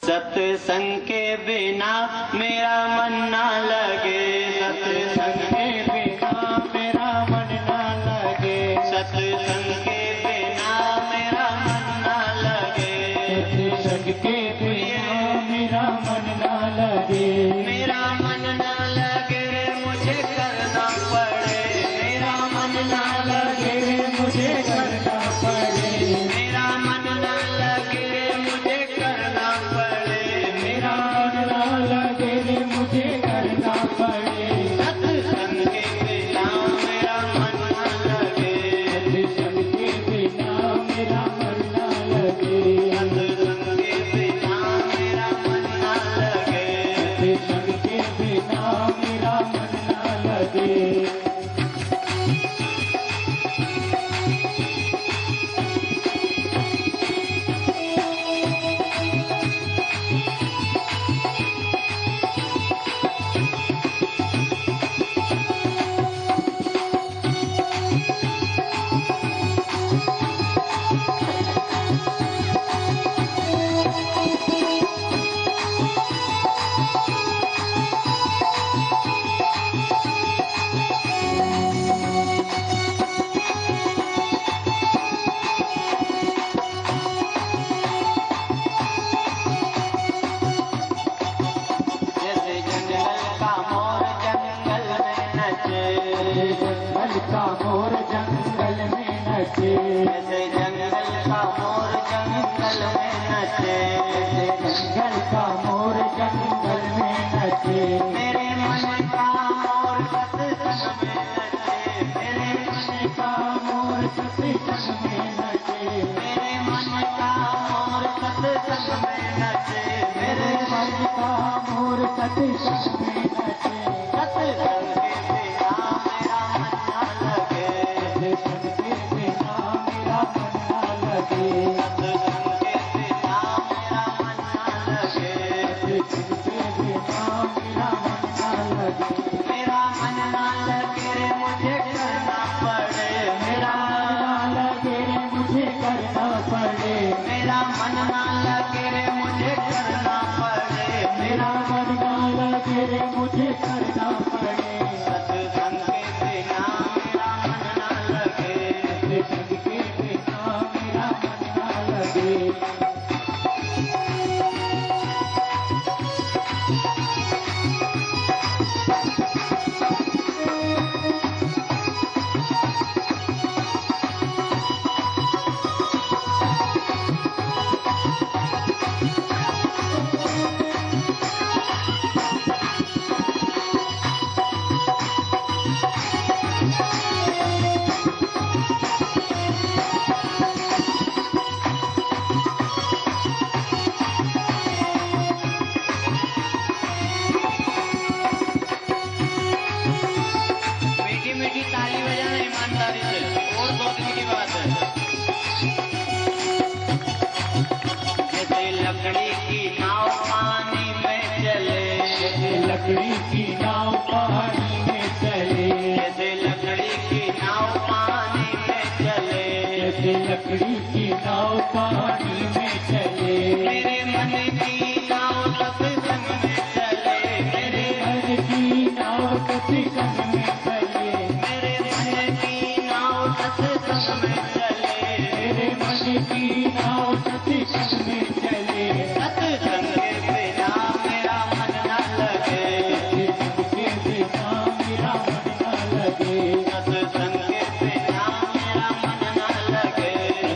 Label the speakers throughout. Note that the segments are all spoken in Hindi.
Speaker 1: सत्संग के बिना मेरा मन ना लगे, सत्संग के बिना मेरा मन ना लगे, सत्संग के बिना मेरा मन ना लगे, सत्संग के बिना मेरा मन ना लगे, मेरा मन ना लगे मुझे करना पड़े, मेरा मन ना लगे मुझे करना पड़े, मेरा मन ना लगे मुझे करना पड़े, मेरा मन ना लगे मुझे करना पड़े, सत्संग के बिना मेरा मन ना लगे, सत्संग के बिना मेरा मन ना लगे, सत्संग के बिना मेरा मन ना लगे, सत्संग के बिना मेरा मन ना लगे। जंगल का मोर जंगल में नचे, जैसे जंगल का मोर जंगल में नचे, जैसे जंगल का मोर जंगल में नचे, मेरे मन का मोर सत्संग में नचे, मेरे मन का मोर सत्संग में नचे, मेरे मन का मोर सत्संग में नचे, मेरे मन का मोर सत्संग में नचे, सत्संग के बिना मेरा मन ना लगे, सत्संग के बिना मेरा मन ना लगे, सत्संग के बिना मेरा मन ना लगे, सत्संग के बिना मेरा मन ना लगे, मेरा मन ना लगे रे मुझे करना पड़े, मेरा मन ना लगे रे मुझे करना पड़े, मेरा मन ना लगे रे मुझे करना पड़े, मेरा मन ना लगे रे मुझे करना पड़े, सत्संग के बिना मेरा मन ना लगे, सत्संग के बिना मेरा मन ना लगे। मीठी मीठी ताली बजाना ईमानदारी से, और 2 दिन की बात है। जैसे लकड़ी की नाव पानी में चले, जैसे लकड़ी की नाव पानी में चले, जैसे लकड़ी की नाव पानी में चले, जैसे लकड़ी की नाव पानी में चले, मेरे मन की नाव सत्संग में चले, मेरे मन की नाव सत्संग में चले, मेरे मन की नाव सत्संग में चले, मेरे मन की नाव सत्संग में चले, सत्संग के बिना मेरा मन ना लगे, सत्संग के बिना मेरा मन ना लगे, सत्संग के बिना मेरा मन ना लगे,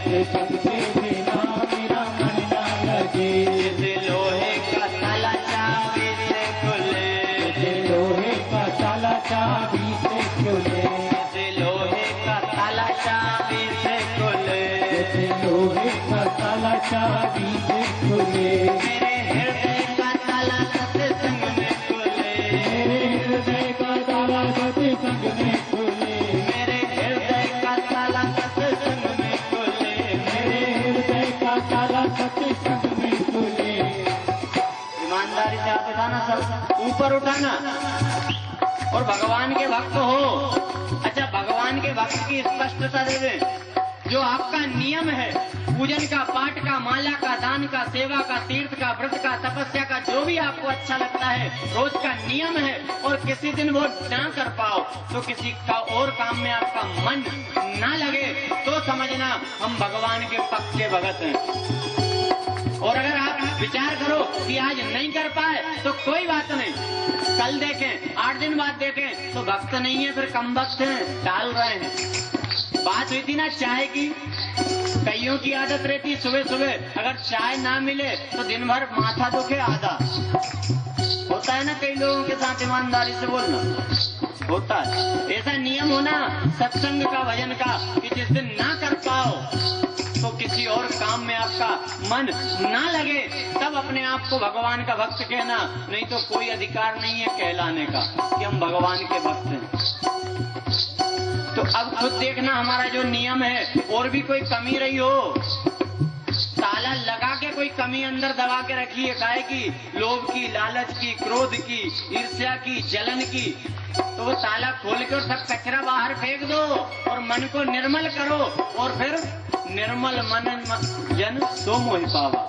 Speaker 1: सत्संग के बिना मेरा मन ना लगे, जैसे लोहे का ताला चाबी से खुले, जैसे लोहे का ताला चाबी से खुले, जैसे लोहे का ताला चाबी से खुले, जैसे लोहे का ताला चाबी से खुले, मेरे हृदय का ताला सत्संग में खुले, मेरे हृदय का ताला सत्संग में खुले, मेरे हृदय का ताला सत्संग में खुले, मेरे हृदय का ताला सत्संग में खुले। ईमानदारी से हाथ उठाना, सब ऊपर उठाना, और भगवान के भक्त हो। अच्छा, भगवान के भक्त की स्पष्टता दे दें, जो आपका नियम है पूजन का, पाठ का, माला का, दान का, सेवा का, तीर्थ का, व्रत का, तपस्या का, जो भी आपको अच्छा लगता है, रोज का नियम है, और किसी दिन वो ना कर पाओ तो किसी का और काम में आपका मन ना लगे तो समझना हम भगवान के पक्ष के भगत हैं। और अगर आप विचार करो कि आज नहीं कर पाए तो कोई बात नहीं, कल देखें, 8 दिन बाद देखें, तो भक्त नहीं है, फिर कम भक्त हैं, टाल रहे हैं। बात हुई थी ना चाय की, कईयों की आदत रहती सुबह सुबह अगर चाय ना मिले तो दिन भर माथा दुखे आधा। होता है ना कई लोगों के साथ, ईमानदारी से बोलना होता है। ऐसा नियम होना सत्संग का, भजन का, कि जिस दिन ना कर पाओ तो किसी और काम में आपका मन ना लगे, तब अपने आप को भगवान का भक्त कहना, नहीं तो कोई अधिकार नहीं है कहलाने का कि हम भगवान के भक्त हैं। तो अब खुद देखना हमारा जो नियम है, और भी कोई कमी रही हो, ताला लगा के कोई कमी अंदर दबा के रखी है, काहे की, लोभ की, लालच की, क्रोध की, ईर्ष्या की, जलन की, तो वो ताला खोल के और सब कचरा बाहर फेंक दो और मन को निर्मल करो, और फिर निर्मल मन जन सो मोहि पावा।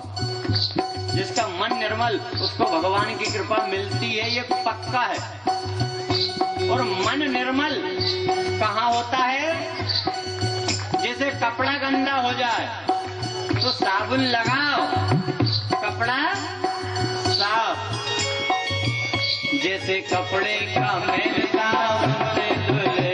Speaker 1: जिसका मन निर्मल, उसको भगवान की कृपा मिलती है, ये पक्का है। और मन निर्मल कहाँ होता है? जैसे कपड़ा गंदा हो जाए तो साबुन लगाओ, कपड़ा साफ। जैसे कपड़े का मैल साबुन से धुले,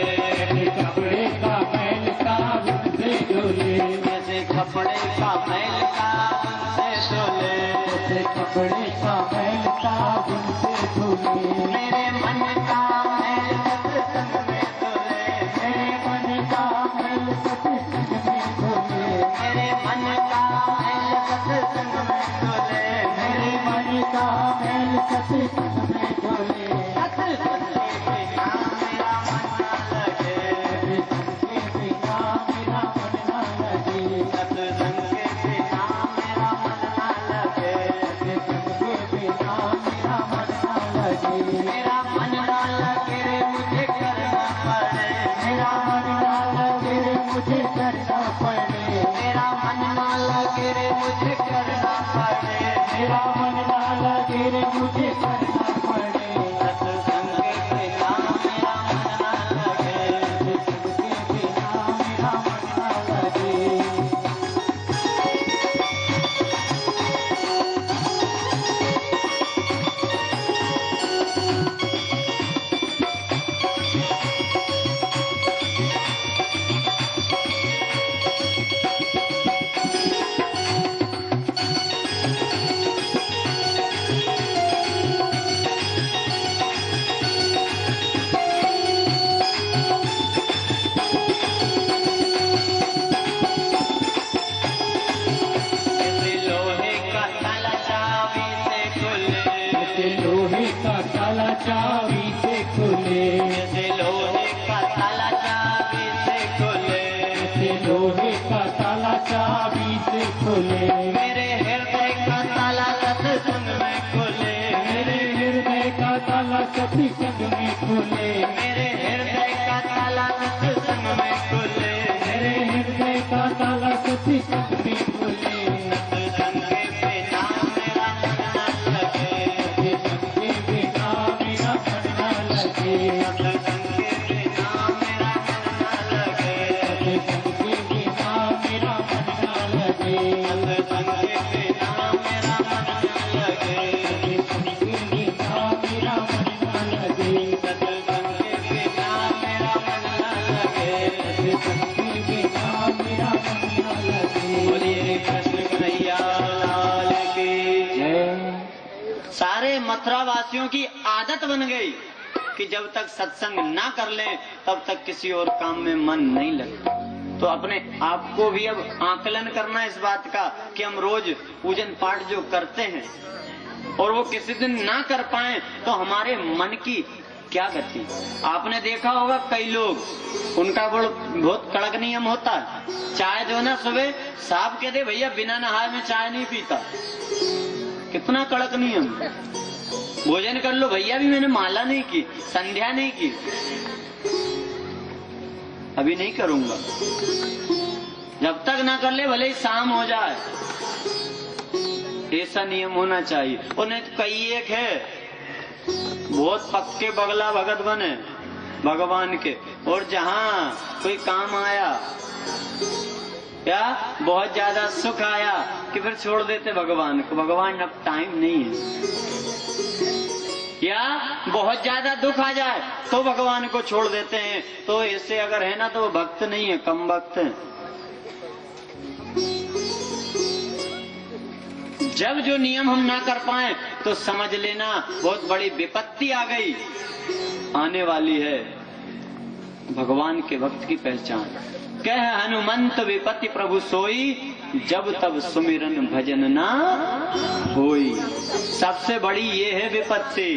Speaker 1: कपड़े का मैल साबुन से धुले, जैसे कपड़े का मैल साबुन से धुले, जैसे कपड़े का मैल साबुन से धुले, मेरे मन का मैल सत्संग में धुले, मेरे मन का मैल सत्संग में धुले, मेरे मन का मैल सत्संग में धुले, मेरे मन का मैल सत्संग में धुले। सत्संग के बिना मेरा मन ना लगे, सत्संग के बिना मेरा मन ना लगे, सत्संग के बिना मेरा मन ना लगे, सत्संग के बिना मेरा मन ना लगे, मेरा मन ना लगे रे मुझे करना पड़े, मेरा मन ना लगे रे मुझे करना पड़े, मेरा मन ना लगे रे मुझे करना पड़े, मेरा मन ना लगे रे मुझे करना पड़े। सत्संग के बिना मेरा मन ना लगे, सत्संग के बिना मेरा मन ना लगे। चाबी से खुले, जैसे लोहे का ताला चाबी से खुले, जैसे लोहे का ताला चाबी से खुले, मेरे हृदय का ताला सत्संग में खुले, मेरे हृदय का ताला सत्संग में खुले, मेरे हृदय का ताला सत्संग में खुले, मेरे हृदय का ताला सत्संग में खुले। सत्संग के बिना मेरा मन ना लगे, सत्संग के बिना मेरा मन ना लगे, सत्संग के बिना मेरा मन ना लगे, सत्संग के बिना मेरा मन ना लगे, सत्संग के बिना मेरा मन ना लगे, सत्संग के बिना मेरा मन ना लगे, सत्संग के बिना मेरा मन ना लगे, सत्संग के बिना मेरा मन ना लगे। बोलिए कृष्ण कन्हैया लाल की जय। सारे मथुरा वासियों की आदत बन गई कि जब तक सत्संग ना कर लें तब तक किसी और काम में मन नहीं लगता। तो अपने आप को भी अब आकलन करना इस बात का कि हम रोज पूजन पाठ जो करते हैं और वो किसी दिन ना कर पाए तो हमारे मन की क्या गति। आपने देखा होगा कई लोग, उनका बहुत कड़क नियम होता है। चाय जो ना सुबह साहब कह दे भैया बिना नहाए में चाय नहीं पीता, कितना कड़क नियम। भोजन कर लो भैया, भी मैंने माला नहीं की, संध्या नहीं की, अभी नहीं करूंगा। जब तक ना कर ले भले ही शाम हो जाए, ऐसा नियम होना चाहिए। और नहीं तो कई एक है बहुत पक्के बगला भगत बने भगवान के, और जहाँ कोई काम आया या बहुत ज्यादा सुख आया कि फिर छोड़ देते भगवान को, भगवान अब टाइम नहीं है। या बहुत ज्यादा दुख आ जाए तो भगवान को छोड़ देते हैं। तो ऐसे अगर है ना तो वो भक्त नहीं है, कम भक्त है। जब जो नियम हम ना कर पाए तो समझ लेना बहुत बड़ी विपत्ति आ गई, आने वाली है। भगवान के भक्त की पहचान कह हनुमंत विपत्ति प्रभु सोई, जब तब सुमिरन भजन ना होई। सबसे बड़ी ये है विपत्ति।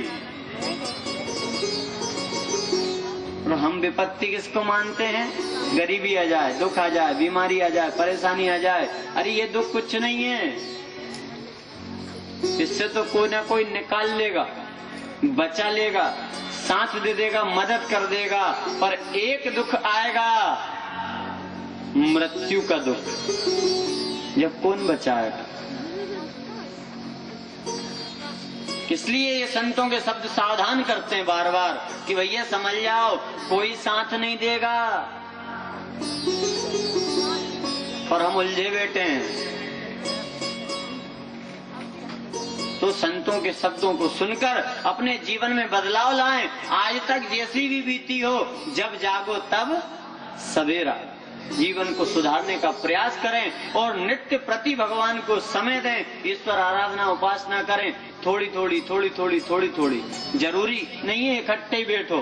Speaker 1: और हम विपत्ति किसको मानते हैं? गरीबी आ जाए, दुख आ जाए, बीमारी आ जाए, परेशानी आ जाए, अरे ये दुख कुछ नहीं है, इससे तो कोई ना कोई निकाल लेगा, बचा लेगा, साथ दे देगा, मदद कर देगा। पर एक दुख आएगा, मृत्यु का दुख, जब कौन बचाएगा? इसलिए ये संतों के शब्द सावधान करते हैं बार बार कि भैया समझ जाओ, कोई साथ नहीं देगा और हम उलझे बैठे हैं। तो संतों के शब्दों को सुनकर अपने जीवन में बदलाव लाएं। आज तक जैसी भी बीती हो, जब जागो तब सवेरा। जीवन को सुधारने का प्रयास करें और नित्य प्रति भगवान को समय दें। ईश्वर आराधना उपासना करें, थोड़ी थोड़ी थोड़ी थोड़ी थोड़ी थोड़ी, जरूरी नहीं है इकट्ठे ही बैठो।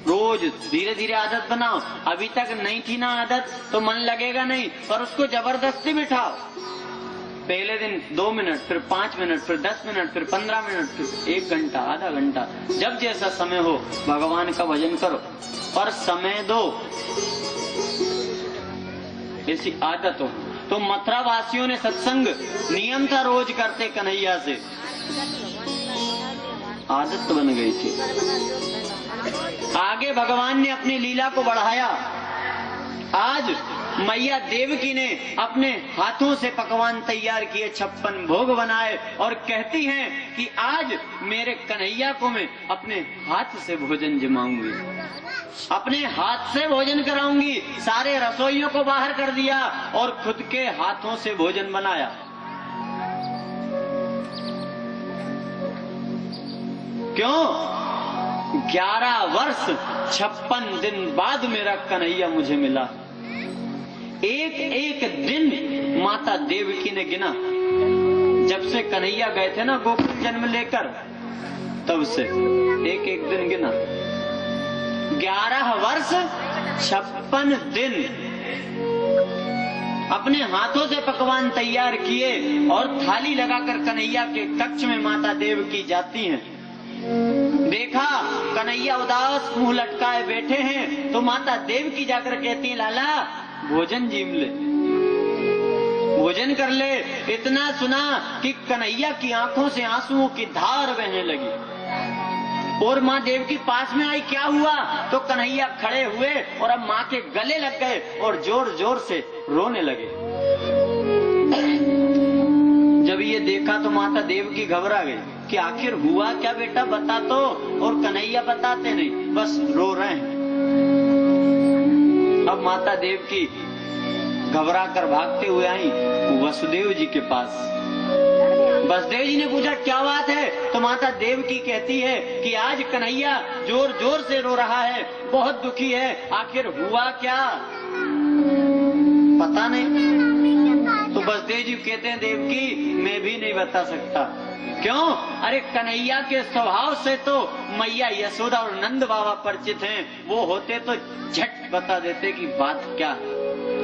Speaker 1: रोज धीरे धीरे आदत बनाओ। अभी तक नहीं थी ना आदत तो मन लगेगा नहीं, पर उसको जबरदस्ती बिठाओ। पहले दिन 2 मिनट, फिर 5 मिनट, फिर 10 मिनट, फिर 15 मिनट, फिर 1 घंटा, आधा घंटा, जब जैसा समय हो भगवान का भजन करो, पर समय दो, ऐसी आदत हो। तो मथुरा वासियों ने सत्संग नियम था रोज करते कन्हैया से, आदत बन गई थी। आगे भगवान ने अपनी लीला को बढ़ाया। आज मैया देवकी ने अपने हाथों से पकवान तैयार किए, 56 भोग बनाए और कहती हैं कि आज मेरे कन्हैया को मैं अपने हाथ से भोजन जमाऊंगी, अपने हाथ से भोजन कराऊंगी। सारे रसोइयों को बाहर कर दिया और खुद के हाथों से भोजन बनाया। क्यों? 11 वर्ष 56 दिन बाद मेरा कन्हैया मुझे मिला। एक एक दिन माता देवकी ने गिना, जब से कन्हैया गए थे ना गोकुल जन्म लेकर, तब से एक एक दिन गिना। 11 वर्ष 56 दिन अपने हाथों से पकवान तैयार किए और थाली लगाकर कन्हैया के कक्ष में माता देवकी जाती हैं। देखा कन्हैया उदास मुंह लटकाए बैठे हैं, तो माता देवकी जाकर कहती है, लाला भोजन जीम ले, भोजन कर ले। इतना सुना कि कन्हैया की आंखों से आंसुओं की धार बहने लगी और माँ देवकी पास में आई। क्या हुआ? तो कन्हैया खड़े हुए और अब माँ के गले लग गए और जोर जोर से रोने लगे। जब ये देखा तो माता देवकी घबरा गई कि आखिर हुआ क्या बेटा, बता तो। और कन्हैया बताते नहीं, बस रो रहे हैं। अब माता देवकी घबरा कर भागते हुए आई वसुदेव जी के पास। वसुदेव जी ने पूछा क्या बात है? तो माता देवकी कहती है कि आज कन्हैया जोर जोर से रो रहा है, बहुत दुखी है, आखिर हुआ क्या? पता नहीं। तो वसुदेव जी कहते हैं, देवकी मैं भी नहीं बता सकता। क्यों? अरे कन्हैया के स्वभाव से तो मैया यशोदा और नंद बाबा परिचित हैं, वो होते तो झट बता देते कि बात क्या है।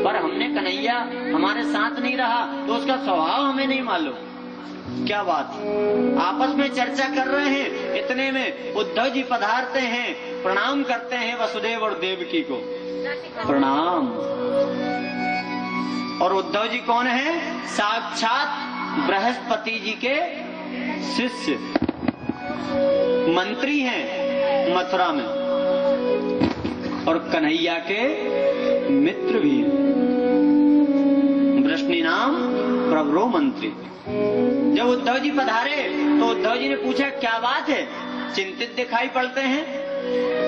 Speaker 1: पर हमने कन्हैया हमारे साथ नहीं रहा तो उसका स्वभाव हमें नहीं मालूम। क्या बात? आपस में चर्चा कर रहे हैं, इतने में उद्धव जी पधारते हैं, प्रणाम करते हैं वसुदेव और देवकी को। प्रणाम। और उद्धव जी कौन है? साक्षात बृहस्पति जी के शिष्य, मंत्री हैं मथुरा में, और कन्हैया के मित्र भी हैं। वृष्णिनाम प्रवरो मंत्री। जब उद्धव जी पधारे तो उद्धव जी ने पूछा क्या बात है, चिंतित दिखाई पड़ते हैं।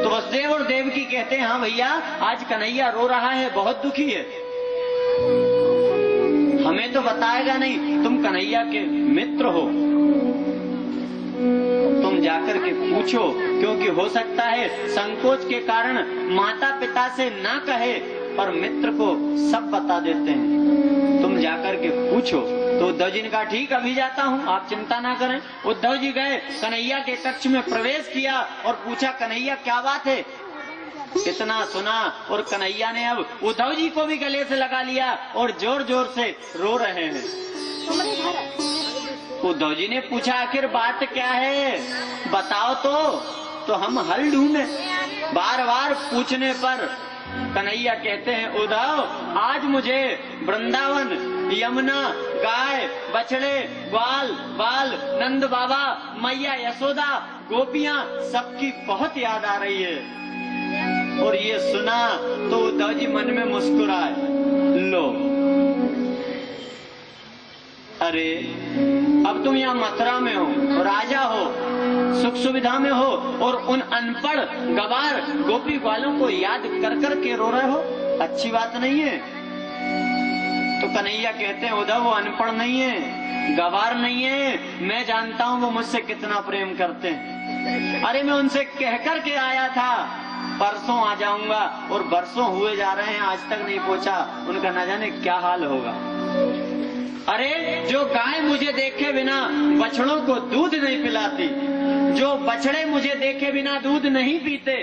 Speaker 1: तो वसुदेव और देवकी कहते हैं हाँ भैया, आज कन्हैया रो रहा है, बहुत दुखी है। हमें तो बताएगा नहीं, तुम कन्हैया के मित्र हो, तुम जाकर के पूछो, क्योंकि हो सकता है संकोच के कारण माता पिता से ना कहे पर मित्र को सब बता देते हैं, तुम जाकर के पूछो। तो उद्धव जी ने कहा ठीक, अभी जाता हूँ, आप चिंता ना करें। उद्धव जी गए, कन्हैया के कक्ष में प्रवेश किया और पूछा कन्हैया क्या बात है। इतना सुना और कन्हैया ने अब उद्धव जी को भी गले से लगा लिया और जोर जोर से रो रहे हैं। उद्धव जी ने पूछा आखिर बात क्या है, बताओ तो हम हल ढूंढे। बार बार पूछने पर कन्हैया कहते हैं उद्धव, आज मुझे वृंदावन, यमुना, गाय, बछड़े, ग्वाल, बाल, नंद बाबा, मैया यशोदा, गोपियां सबकी बहुत याद आ रही है। और ये सुना तो उद्धव जी मन में मुस्कुराए, लो अरे अब तुम यहाँ मथुरा में हो, राजा हो, सुख सुविधा में हो और उन अनपढ़ गवार गोपी ग्वालों को याद कर कर के रो रहे हो, अच्छी बात नहीं है। तो कन्हैया कहते हैं उद्धव वो अनपढ़ नहीं है, गवार नहीं है, मैं जानता हूँ वो मुझसे कितना प्रेम करते हैं। अरे मैं उनसे कह कर के आया था परसों आ जाऊंगा और बरसों हुए जा रहे हैं, आज तक नहीं पहुंचा, उनका न जाने क्या हाल होगा। अरे जो गाय मुझे देखे बिना बछड़ों को दूध नहीं पिलाती, जो बछड़े मुझे देखे बिना दूध नहीं पीते,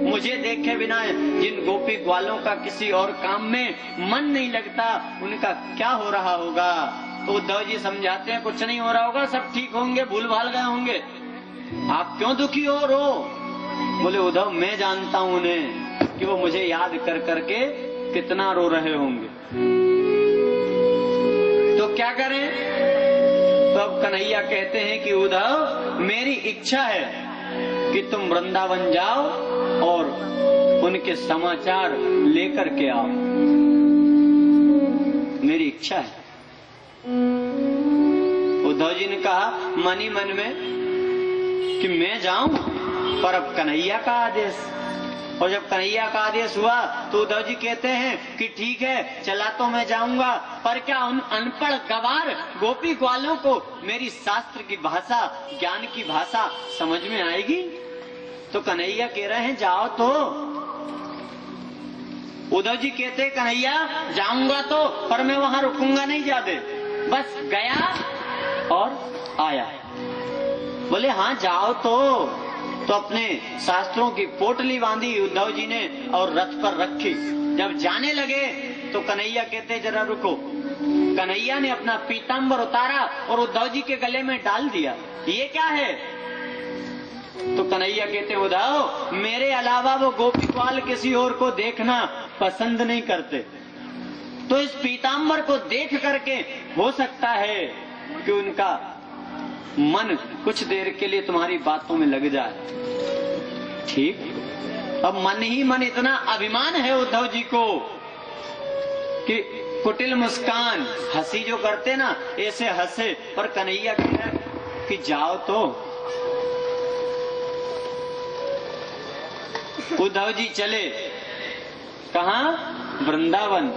Speaker 1: मुझे देखे बिना जिन गोपी ग्वालों का किसी और काम में मन नहीं लगता, उनका क्या हो रहा होगा। तो उद्धव जी समझाते हैं कुछ नहीं हो रहा होगा, सब ठीक होंगे, भूल भाल गए होंगे, आप क्यों दुखी हो, रो। बोले उद्धव मैं जानता हूं उन्हें कि वो मुझे याद कर करके कितना रो रहे होंगे, तो क्या करें। तो अब कन्हैया कहते हैं कि उद्धव मेरी इच्छा है कि तुम वृंदावन जाओ और उनके समाचार लेकर के आओ, मेरी इच्छा है। उद्धव जी ने कहा मन ही मन में कि मैं जाऊं, पर अब कन्हैया का आदेश, और जब कन्हैया का आदेश हुआ तो उद्धव जी कहते हैं कि ठीक है चला तो मैं जाऊंगा, पर क्या उन अनपढ़ गवार गोपी ग्वालों को मेरी शास्त्र की भाषा, ज्ञान की भाषा समझ में आएगी। तो कन्हैया कह रहे हैं जाओ तो। उद्धव जी कहते कन्हैया जाऊंगा तो, पर मैं वहां रुकूंगा नहीं ज्यादा, बस गया और आया। बोले हाँ जाओ तो अपने शास्त्रों की पोटली बांधी उद्धव जी ने और रथ पर रखी। जब जाने लगे तो कन्हैया कहते जरा रुको। कन्हैया ने अपना पीतांबर उतारा और उद्धव जी के गले में डाल दिया। ये क्या है? तो कन्हैया कहते उद्धव मेरे अलावा वो गोपी ग्वाल किसी और को देखना पसंद नहीं करते, तो इस पीतांबर को देख करके हो सकता है कि उनका मन कुछ देर के लिए तुम्हारी बातों में लग जाए। ठीक, अब मन ही मन इतना अभिमान है उद्धव जी को कि कुटिल मुस्कान, हंसी जो करते ना ऐसे हंसे। पर कन्हैया कहे कि जाओ तो। उद्धव जी चले कहां? वृंदावन।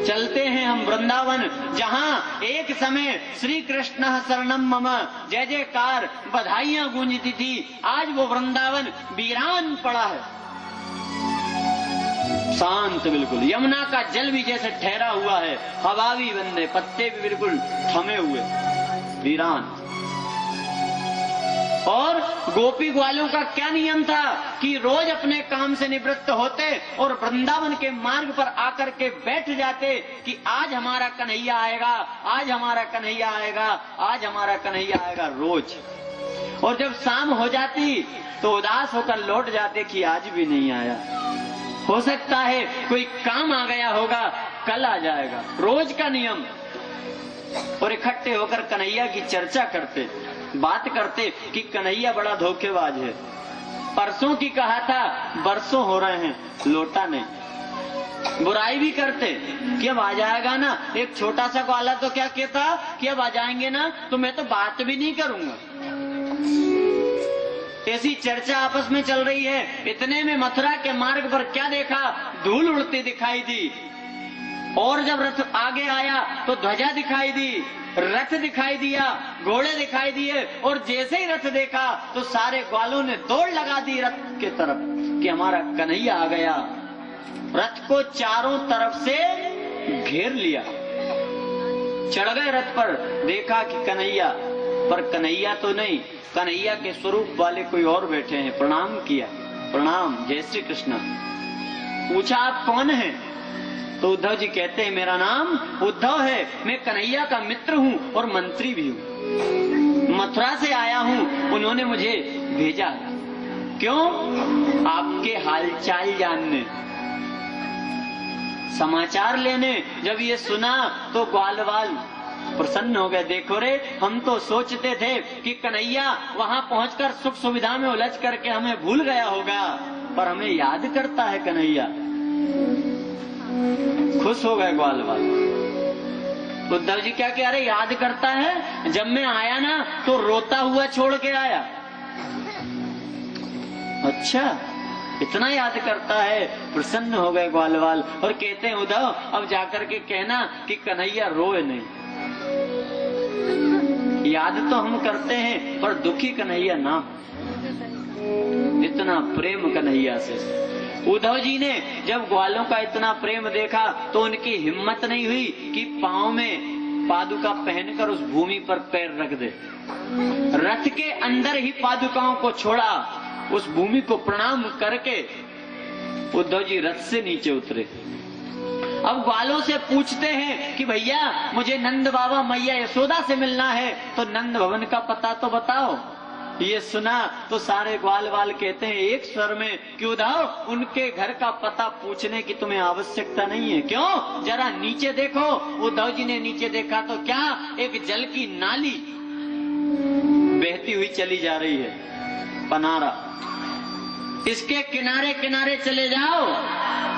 Speaker 1: चलते हैं हम वृंदावन, जहां एक समय श्री कृष्ण शरणम मम जय जयकार बधाइयां गूंजती थी। आज वो वृंदावन वीरान पड़ा है, शांत बिल्कुल। यमुना का जल भी जैसे ठहरा हुआ है, हवा भी बंद है, पत्ते भी बिल्कुल थमे हुए, वीरान। और गोपी ग्वालों का क्या नियम था कि रोज अपने काम से निवृत्त होते और वृंदावन के मार्ग पर आकर के बैठ जाते कि आज हमारा कन्हैया आएगा, आज हमारा कन्हैया आएगा, आज हमारा कन्हैया आएगा, रोज। और जब शाम हो जाती तो उदास होकर लौट जाते कि आज भी नहीं आया। हो सकता है कोई काम आ गया होगा, कल आ जाएगा, रोज का नियम। और इकट्ठे होकर कन्हैया की चर्चा करते, बात करते कि कन्हैया बड़ा धोखेबाज है, परसों की कहा था, बरसों हो रहे हैं, लौटा नहीं। बुराई भी करते कि अब आ जाएगा ना। एक छोटा सा ग्वाला तो क्या कहता कि अब आ जाएंगे ना तो मैं तो बात भी नहीं करूंगा। ऐसी चर्चा आपस में चल रही है। इतने में मथुरा के मार्ग पर क्या देखा, धूल उड़ती दिखाई दी। और जब रथ आगे आया तो ध्वजा दिखाई दी, रथ दिखाई दिया, घोड़े दिखाई दिए। और जैसे ही रथ देखा तो सारे ग्वालों ने दौड़ लगा दी रथ के तरफ कि हमारा कन्हैया आ गया। रथ को चारों तरफ से घेर लिया, चढ़ गए रथ पर। देखा कि कन्हैया, पर कन्हैया तो नहीं, कन्हैया के स्वरूप वाले कोई और बैठे हैं। प्रणाम किया, प्रणाम, जय श्री कृष्ण। पूछा आप कौन हैं? तो उद्धव जी कहते हैं मेरा नाम उद्धव है, मैं कन्हैया का मित्र हूँ और मंत्री भी हूँ। मथुरा से आया हूँ, उन्होंने मुझे भेजा। क्यों? आपके हालचाल जानने, समाचार लेने। जब ये सुना तो ग्वालवाल प्रसन्न हो गए। देखो रे, हम तो सोचते थे कि कन्हैया वहां पहुंचकर सुख सुविधा में उलझ करके हमें भूल गया होगा, पर हमें याद करता है कन्हैया। खुश हो गए ग्वालवाल। उद्धव जी क्या कह रहे, याद करता है? जब मैं आया ना तो रोता हुआ छोड़ के आया। अच्छा, इतना याद करता है। प्रसन्न हो गए ग्वालवाल और कहते हैं उद्धव अब जाकर के कहना कि कन्हैया रोए नहीं। याद तो हम करते हैं पर दुखी कन्हैया ना। इतना प्रेम कन्हैया से। उद्धव जी ने जब ग्वालों का इतना प्रेम देखा तो उनकी हिम्मत नहीं हुई कि पांव में पादुका पहनकर उस भूमि पर पैर रख दे। रथ के अंदर ही पादुकाओं को छोड़ा। उस भूमि को प्रणाम करके उद्धव जी रथ से नीचे उतरे। अब ग्वालों से पूछते हैं कि भैया मुझे नंद बाबा मैया यशोदा से मिलना है, तो नंद भवन का पता तो बताओ। ये सुना तो सारे ग्वाल कहते हैं एक स्वर में कि उद्धव उनके घर का पता पूछने की तुम्हें आवश्यकता नहीं है। क्यों? जरा नीचे देखो। उद्धव जी ने नीचे देखा तो क्या, एक जल की नाली बहती हुई चली जा रही है, पनारा। इसके किनारे किनारे चले जाओ,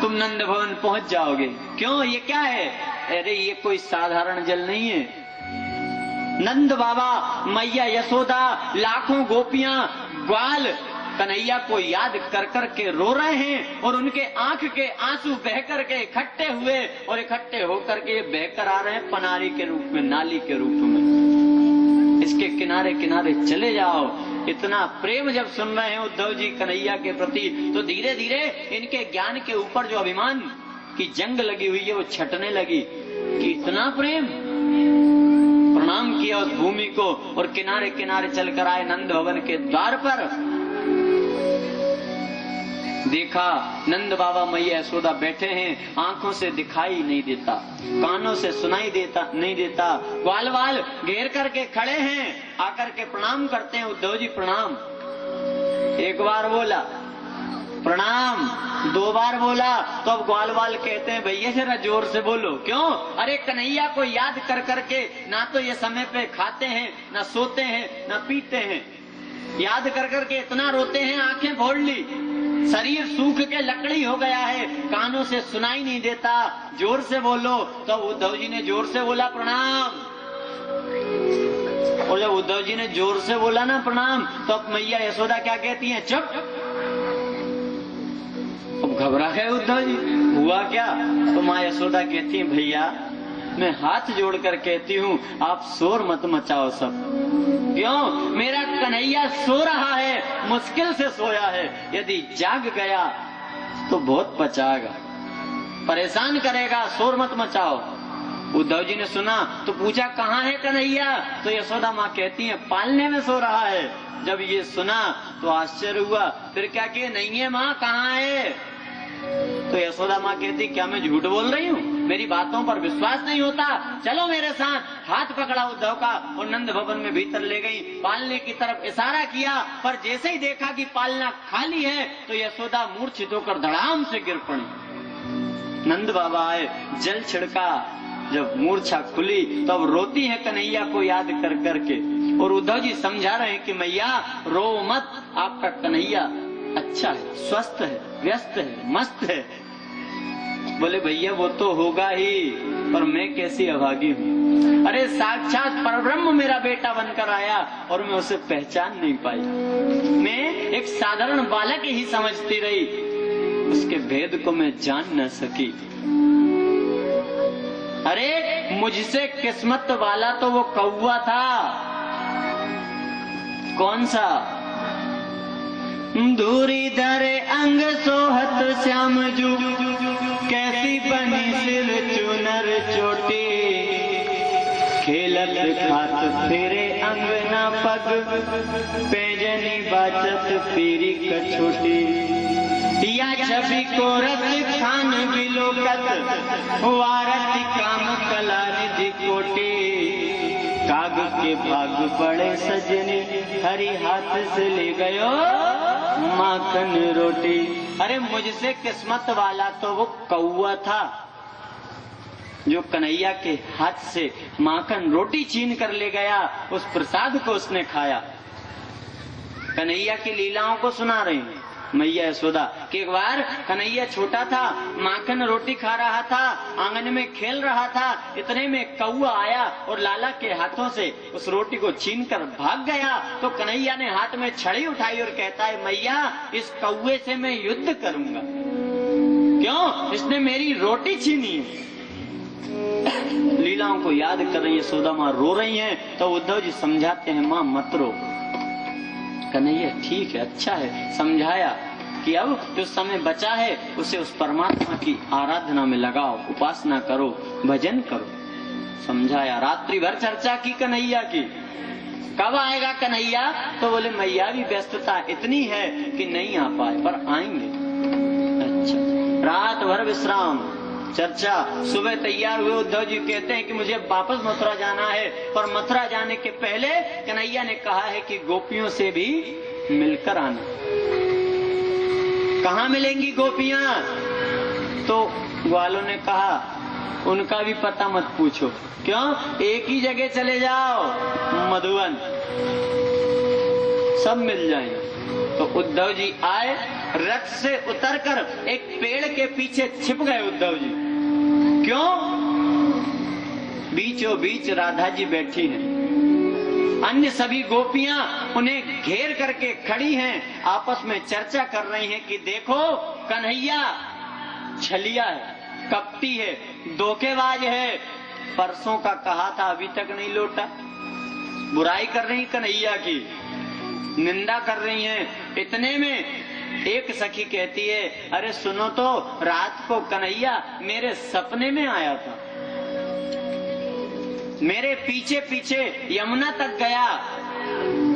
Speaker 1: तुम नंद भवन पहुंच जाओगे। क्यों? ये क्या है? अरे ये कोई साधारण जल नहीं है। नंद बाबा मैया यशोदा, लाखों गोपियां, ग्वाल कन्हैया को याद कर कर के रो रहे हैं और उनके आंख के आंसू बह कर के इकट्ठे हुए और इकट्ठे होकर के बहकर आ रहे हैं पनारी के रूप में, नाली के रूप में। इसके किनारे किनारे चले जाओ। इतना प्रेम जब सुन रहे हैं उद्धव जी कन्हैया के प्रति तो धीरे धीरे इनके ज्ञान के ऊपर जो अभिमान की जंग लगी हुई है वो छटने लगी कि इतना प्रेम। प्रणाम किया उस भूमि को और किनारे किनारे चलकर आए नंद भवन के द्वार पर। देखा नंद बाबा मैया यशोदा बैठे हैं, आंखों से दिखाई नहीं देता, कानों से सुनाई देता नहीं देता। ग्वालवाल घेर करके खड़े हैं, आकर के प्रणाम करते हैं। उद्धव जी प्रणाम। एक बार बोला प्रणाम, दो बार बोला तो अब ग्वालवाल कहते हैं भैया जरा जोर से बोलो। क्यों? अरे कन्हैया को याद कर करके ना तो ये समय पे खाते हैं, ना सोते हैं, ना पीते हैं। याद कर करके इतना रोते हैं, आंखें फोड़ ली, शरीर सूख के लकड़ी हो गया है, कानों से सुनाई नहीं देता। जोर से बोलो। तो उद्धव जी ने जोर से बोला प्रणाम। और जब उद्धव जी ने जोर से बोला ना प्रणाम तो अब मैया यशोदा क्या कहती हैं? चुप। अब घबरा गए उद्धव जी, हुआ क्या? तो माँ यशोदा कहती है भैया मैं हाथ जोड़कर कहती हूँ आप शोर मत मचाओ सब। क्यों? मेरा कन्हैया सो रहा है, मुश्किल से सोया है। यदि जाग गया तो बहुत पचाएगा, परेशान करेगा, शोर मत मचाओ। उद्धव जी ने सुना तो पूछा कहाँ है कन्हैया? तो यशोदा माँ कहती है पालने में सो रहा है। जब ये सुना तो आश्चर्य हुआ। फिर क्या किए? नहीं है माँ, कहाँ है? तो यशोदा माँ कहती क्या मैं झूठ बोल रही हूँ? मेरी बातों पर विश्वास नहीं होता? चलो मेरे साथ। हाथ पकड़ा उद्धव का और नंद भवन में भीतर ले गई। पालने की तरफ इशारा किया, पर जैसे ही देखा कि पालना खाली है तो यशोदा मूर्छित होकर धड़ाम से गिर पड़ी। नंद बाबा आए, जल छिड़का। जब मूर्छा खुली तब तो रोती है कन्हैया को याद कर करके। और उद्धव जी समझा रहे हैं कि मैया रो मत, आपका कन्हैया अच्छा है, स्वस्थ है, व्यस्त है, मस्त है। बोले भैया वो तो होगा ही, पर मैं कैसी अभागी हूँ। अरे साक्षात परब्रह्म मेरा बेटा बनकर आया और मैं उसे पहचान नहीं पाई। मैं एक साधारण बालक ही समझती रही, उसके भेद को मैं जान न सकी। अरे मुझसे किस्मत वाला तो वो कौवा था। कौन सा? धूरी धरे अंग सोहत श्याम जू, कैसी बनी सिर चुनर चोटी। खेलत खात फिरे अंगना पग, पैजनी बाचत पीरी कछोटी। या छवि को रस खान बिलोकत, वारत काम कला निधि कोटी। काग के भाग बड़े सजने, हरी हाथ से ले गयो माखन रोटी। अरे मुझसे किस्मत वाला तो वो कौवा था जो कन्हैया के हाथ से माखन रोटी छीन कर ले गया। उस प्रसाद को उसने खाया। कन्हैया की लीलाओं को सुना रही हैं मैया यशोदा कि एक बार कन्हैया छोटा था, माखन रोटी खा रहा था, आंगन में खेल रहा था। इतने में कौवा आया और लाला के हाथों से उस रोटी को छीनकर भाग गया। तो कन्हैया ने हाथ में छड़ी उठाई और कहता है, मैया इस कौवे से मैं युद्ध करूंगा। क्यों? इसने मेरी रोटी छीनी है। लीलाओं को याद कर रही है यशोदा माँ, रो रही हैं। तो उद्धव जी समझाते हैं, माँ मत रो। कन्हैया ठीक है, अच्छा है, समझाया कि अब जो समय बचा है उसे उस परमात्मा की आराधना में लगाओ, उपासना करो, भजन करो। समझाया। रात्रि भर चर्चा की कन्हैया की। कब आएगा कन्हैया? तो बोले मैया भी व्यस्तता इतनी है कि नहीं आ पाए, पर आएंगे। अच्छा। रात भर विश्राम, चर्चा। सुबह तैयार हुए। उद्धव जी कहते हैं कि मुझे वापस मथुरा जाना है, पर मथुरा जाने के पहले कन्हैया ने कहा है कि गोपियों से भी मिलकर आना। कहाँ मिलेंगी गोपियां? तो ग्वालों ने कहा उनका भी पता मत पूछो। क्यों? एक ही जगह चले जाओ, मधुवन, सब मिल जाएंगे। तो उद्धव जी आए, रथ से उतरकर एक पेड़ के पीछे छिप गए उद्धव जी। क्यों? बीचों बीच राधा जी बैठी हैं, अन्य सभी गोपियां उन्हें घेर करके खड़ी हैं, आपस में चर्चा कर रही हैं कि देखो कन्हैया छलिया है, कपटी है, धोखेबाज है, परसों का कहा था अभी तक नहीं लौटा। बुराई कर रही कन्हैया की, निंदा कर रही हैं। इतने में एक सखी कहती है, अरे सुनो तो, रात को कन्हैया मेरे सपने में आया था, मेरे पीछे पीछे यमुना तक गया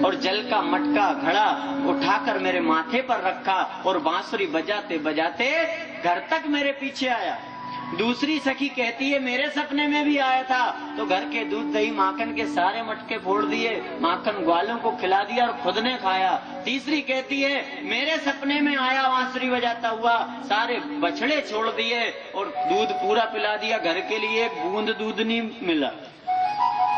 Speaker 1: और जल का मटका घड़ा उठाकर मेरे माथे पर रखा और बांसुरी बजाते बजाते घर तक मेरे पीछे आया। दूसरी सखी कहती है, मेरे सपने में भी आया था, तो घर के दूध दही माखन के सारे मटके फोड़ दिए, माखन ग्वालों को खिला दिया और खुद ने खाया। तीसरी कहती है, मेरे सपने में आया बांसुरी बजाता हुआ, सारे बछड़े छोड़ दिए और दूध पूरा पिला दिया, घर के लिए एक बूंद दूध नहीं मिला।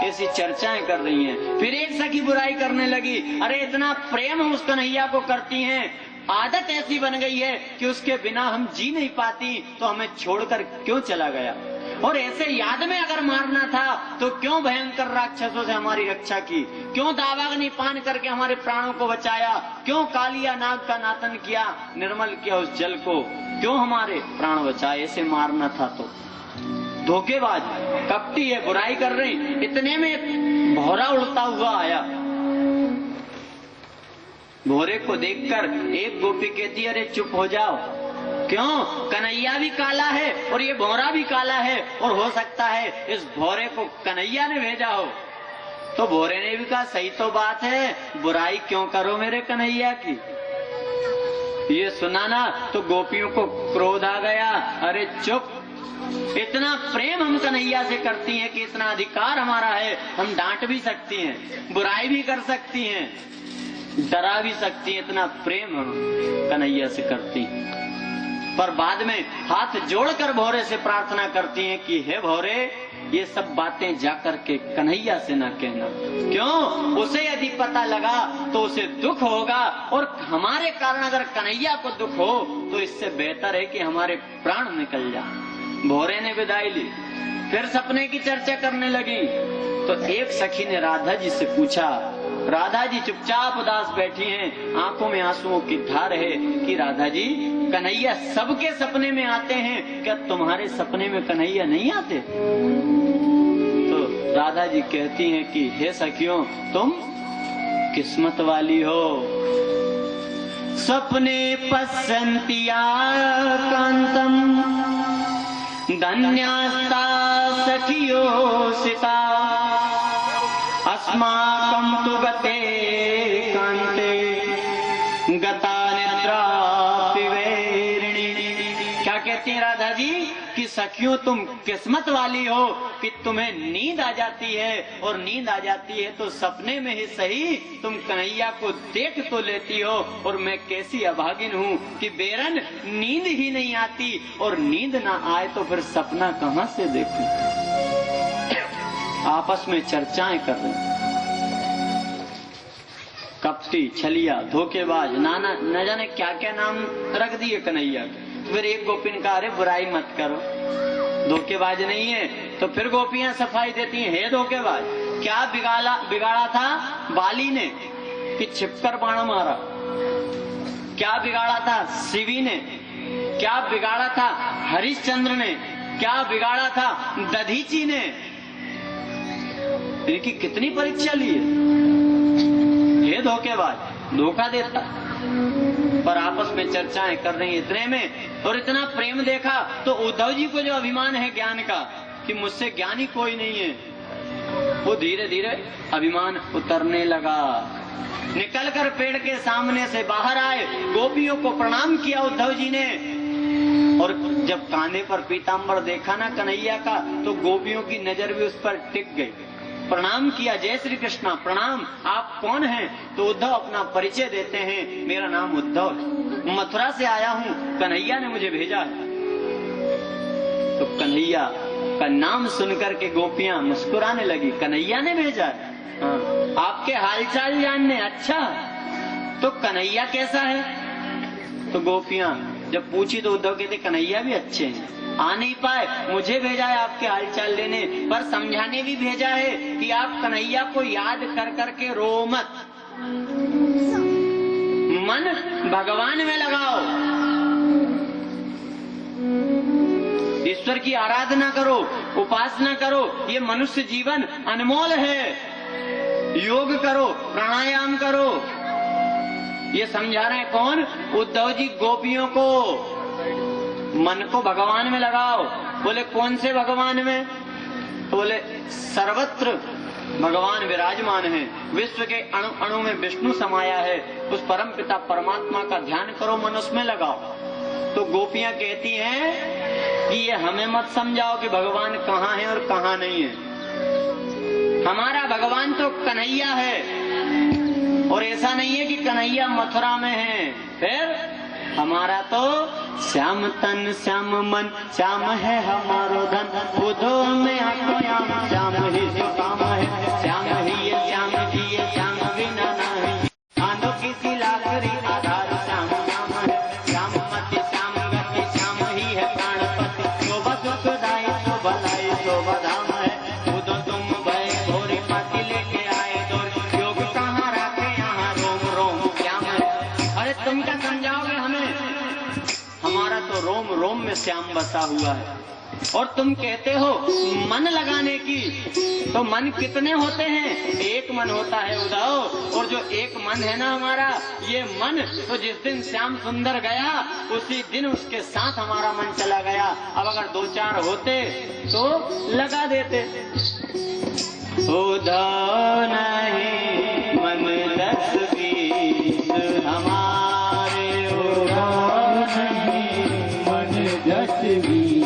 Speaker 1: ऐसी चर्चाएं कर रही हैं। फिर एक सखी बुराई करने लगी, अरे इतना प्रेम उस कन्हैया को करती हैं, आदत ऐसी बन गई है कि उसके बिना हम जी नहीं पाती, तो हमें छोड़कर क्यों चला गया? और ऐसे याद में अगर मारना था तो क्यों भयंकर राक्षसों से हमारी रक्षा की? क्यों दावाग्नि पान करके हमारे प्राणों को बचाया? क्यों कालिया नाग का नातन किया, निर्मल किया उस जल को? क्यों हमारे प्राण बचाए? ऐसे मारना था तो। धोखेबाज, कपटी है, बुराई कर रही। इतने में भौरा उड़ता हुआ आया। भौरे को देखकर एक गोपी कहती, अरे चुप हो जाओ। क्यों? कन्हैया भी काला है और ये भौरा भी काला है, और हो सकता है इस भौरे को कन्हैया ने भेजा हो। तो भौरे ने भी कहा, सही तो बात है, बुराई क्यों करो मेरे कन्हैया की? ये सुना ना तो गोपियों को क्रोध आ गया, अरे चुप, इतना प्रेम हम कन्हैया से करती हैं कि इतना अधिकार हमारा है, हम डांट भी सकती हैं, बुराई भी कर सकती हैं, डरा भी सकती हैं, इतना प्रेम हम कन्हैया से करती हैं। पर बाद में हाथ जोड़कर भौरे से प्रार्थना करती हैं कि हे भौरे, ये सब बातें जाकर के कन्हैया से ना कहना। क्यों? उसे यदि पता लगा तो उसे दुख होगा, और हमारे कारण अगर कन्हैया को दुख हो तो इससे बेहतर है कि हमारे प्राण निकल जाए। भोरे ने विदाई ली, फिर सपने की चर्चा करने लगी। तो एक सखी ने राधा जी से पूछा, राधा जी चुपचाप उदास बैठी हैं, आंखों में आंसुओं की धार है, कि राधा जी कन्हैया सबके सपने में आते हैं, क्या तुम्हारे सपने में कन्हैया नहीं आते? तो राधा जी कहती हैं कि हे सखियों, तुम किस्मत वाली हो। सपने पश्यन्त्या कांतम धन्यास्ता सखियोसिता अस्माकं तु गते कांते गता निद्रा पिवेरिणी। क्या कहती है राधा जी कि सखियों तुम किस्मत वाली हो कि तुम्हें नींद आ जाती है, और नींद आ जाती है तो सपने में ही सही तुम कन्हैया को देख तो लेती हो, और मैं कैसी अभागिन हूँ कि बेरन नींद ही नहीं आती, और नींद ना आए तो फिर सपना कहाँ से देखूं। आपस में चर्चाएं कर रहे हैं, कपटी, छलिया, धोखेबाज, नाना न जाने क्या क्या नाम रख दिए कन्हैया के। फिर एक गोपी ने कहा, अरे बुराई मत करो, धोखेबाज नहीं है। तो फिर गोपियां सफाई देती हैं, हे धोखेबाज, क्या बिगाड़ा था बाली ने कि छिपकर बाण मारा? क्या बिगाड़ा था शिवी ने? क्या बिगाड़ा था हरिश्चंद्र ने? क्या बिगाड़ा था दधीची ने? इनकी कितनी परीक्षा ली है। ये धोखेबाज धोखा देता, पर आपस में चर्चाएं कर रही इतने में, और इतना प्रेम देखा तो उद्धव जी को जो अभिमान है ज्ञान का कि मुझसे ज्ञानी कोई नहीं है, वो धीरे धीरे अभिमान उतरने लगा। निकलकर पेड़ के सामने से बाहर आए, गोपियों को प्रणाम किया उद्धव जी ने, और जब कांधे पर पीतांबर देखा ना कन्हैया का, तो गोपियों की नजर भी उस पर टिक गई। प्रणाम किया, जय श्री कृष्णा, प्रणाम, आप कौन हैं? तो उद्धव अपना परिचय देते हैं, मेरा नाम उद्धव, मथुरा से आया हूँ, कन्हैया ने मुझे भेजा है। तो कन्हैया का नाम सुनकर के गोपियां मुस्कुराने लगी, कन्हैया ने भेजा है? हाँ, आपके हालचाल जानने। अच्छा, तो कन्हैया कैसा है? तो गोपियां जब पूछी तो उद्धव कहते, कन्हैया भी अच्छे हैं, आ नहीं पाए, मुझे भेजा है आपके हालचाल लेने, पर समझाने भी भेजा है कि आप कन्हैया को याद कर करके रो मत, मन भगवान में लगाओ, ईश्वर की आराधना करो, उपासना करो। ये मनुष्य जीवन अनमोल है, योग करो, प्राणायाम करो। ये समझा रहे हैं कौन? उद्धव जी गोपियों को, मन को भगवान में लगाओ। बोले कौन से भगवान में? तो बोले सर्वत्र भगवान विराजमान है, विश्व के अणु अणु में विष्णु समाया है, उस परम पिता परमात्मा का ध्यान करो, मन उसमें लगाओ। तो गोपियां कहती हैं कि ये हमें मत समझाओ कि भगवान कहाँ है और कहाँ नहीं है, हमारा भगवान तो कन्हैया है, और ऐसा नहीं है कि कन्हैया मथुरा में है। फिर हमारा तो श्याम तन श्याम मन श्याम है हमारो धन, बुधो में श्याम श्याम ही जो काम है, श्याम ही ये श्याम जी ये श्याम बिना नहीं, आंधो किसी लाकड़ी आधार श्याम श्याम है, श्याम मति श्याम गति श्याम ही है प्राणपति, शोभा सुखदाई शोभा लाई शोभा धाम है, बुधो तुम भय घोरी पति लेके आए दौर, योग कहाँ रखे यहाँ रोम रोम श्याम है। अरे तुम क्या समझाओगे हमें? हमारा तो रोम रोम में श्याम बसा हुआ है। और तुम कहते हो मन लगाने की, तो मन कितने होते हैं? एक मन होता है उद्धव, और जो एक मन है ना हमारा, ये मन तो जिस दिन श्याम सुंदर गया उसी दिन उसके साथ हमारा मन चला गया। अब अगर दो चार होते तो लगा देते। उद्धव नहीं मन 10-20 हमारे, उद्धव नहीं मन 10-20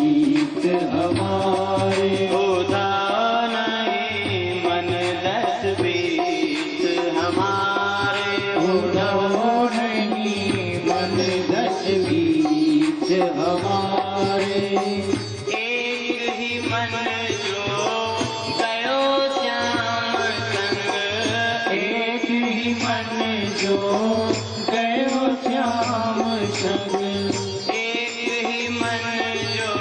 Speaker 1: हमारे, उद्धव नहीं मन 10-20 हमारे, उद्धव नहीं मन 10-20 हमारे। एक ही मन जो गयो श्याम संग, एक ही मन जो गयो श्याम संग, एक ही मन जो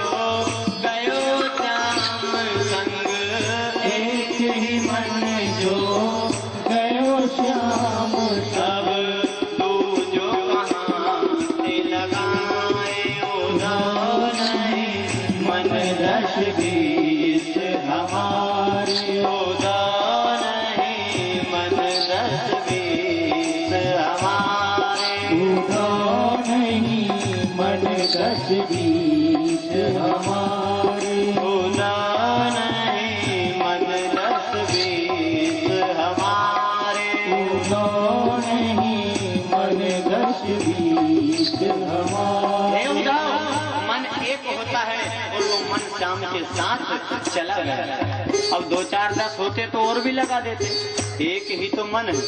Speaker 1: बीस हमारे।
Speaker 2: उदार नहीं मन दस बीस हमारे।
Speaker 1: उदार नहीं मन दस बीस हमारे।
Speaker 2: उदार नहीं मन दस बीस हमारे।
Speaker 1: हे उद्धव, मन एक होता है और वो मन शाम के साथ चला गया। अब 2 4 10 होते तो और भी लगा देते, एक ही तो मन है,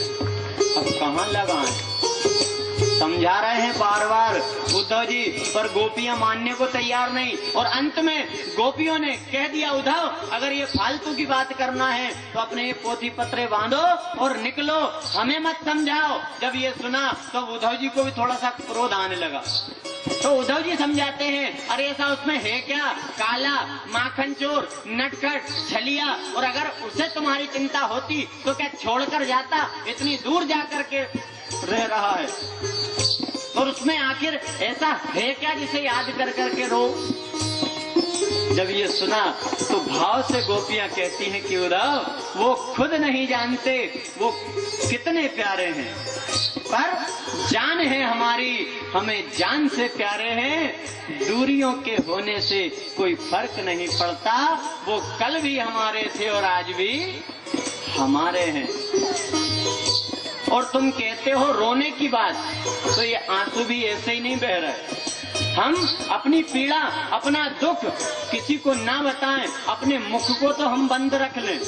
Speaker 1: अब कहाँ लगाएं? समझा रहे हैं बार बार उद्धव जी, पर गोपियां मानने को तैयार नहीं। और अंत में गोपियों ने कह दिया, उद्धव अगर ये फालतू की बात करना है तो अपने ये पोथी पत्रे बांधो और निकलो, हमें मत समझाओ। जब ये सुना तो उद्धव जी को भी थोड़ा सा क्रोध आने लगा। तो उद्धव जी समझाते हैं, अरे ऐसा उसमें है क्या, काला, माखन चोर, नटखट, छलिया, और अगर उसे तुम्हारी चिंता होती तो क्या छोड़कर जाता, इतनी दूर जाकर के रह रहा है, और उसमें आखिर ऐसा है क्या जिसे याद कर करके रो। जब ये सुना तो भाव से गोपियां कहती हैं कि उद्धव वो खुद नहीं जानते वो कितने प्यारे हैं, पर जान है हमारी, हमें जान से प्यारे हैं। दूरियों के होने से कोई फर्क नहीं पड़ता, वो कल भी हमारे थे और आज भी हमारे हैं। और तुम कहते हो रोने की बात, तो ये आंसू भी ऐसे ही नहीं बह रहे। हम अपनी पीड़ा, अपना दुख किसी को ना बताएं, अपने मुख को तो हम बंद रख लें,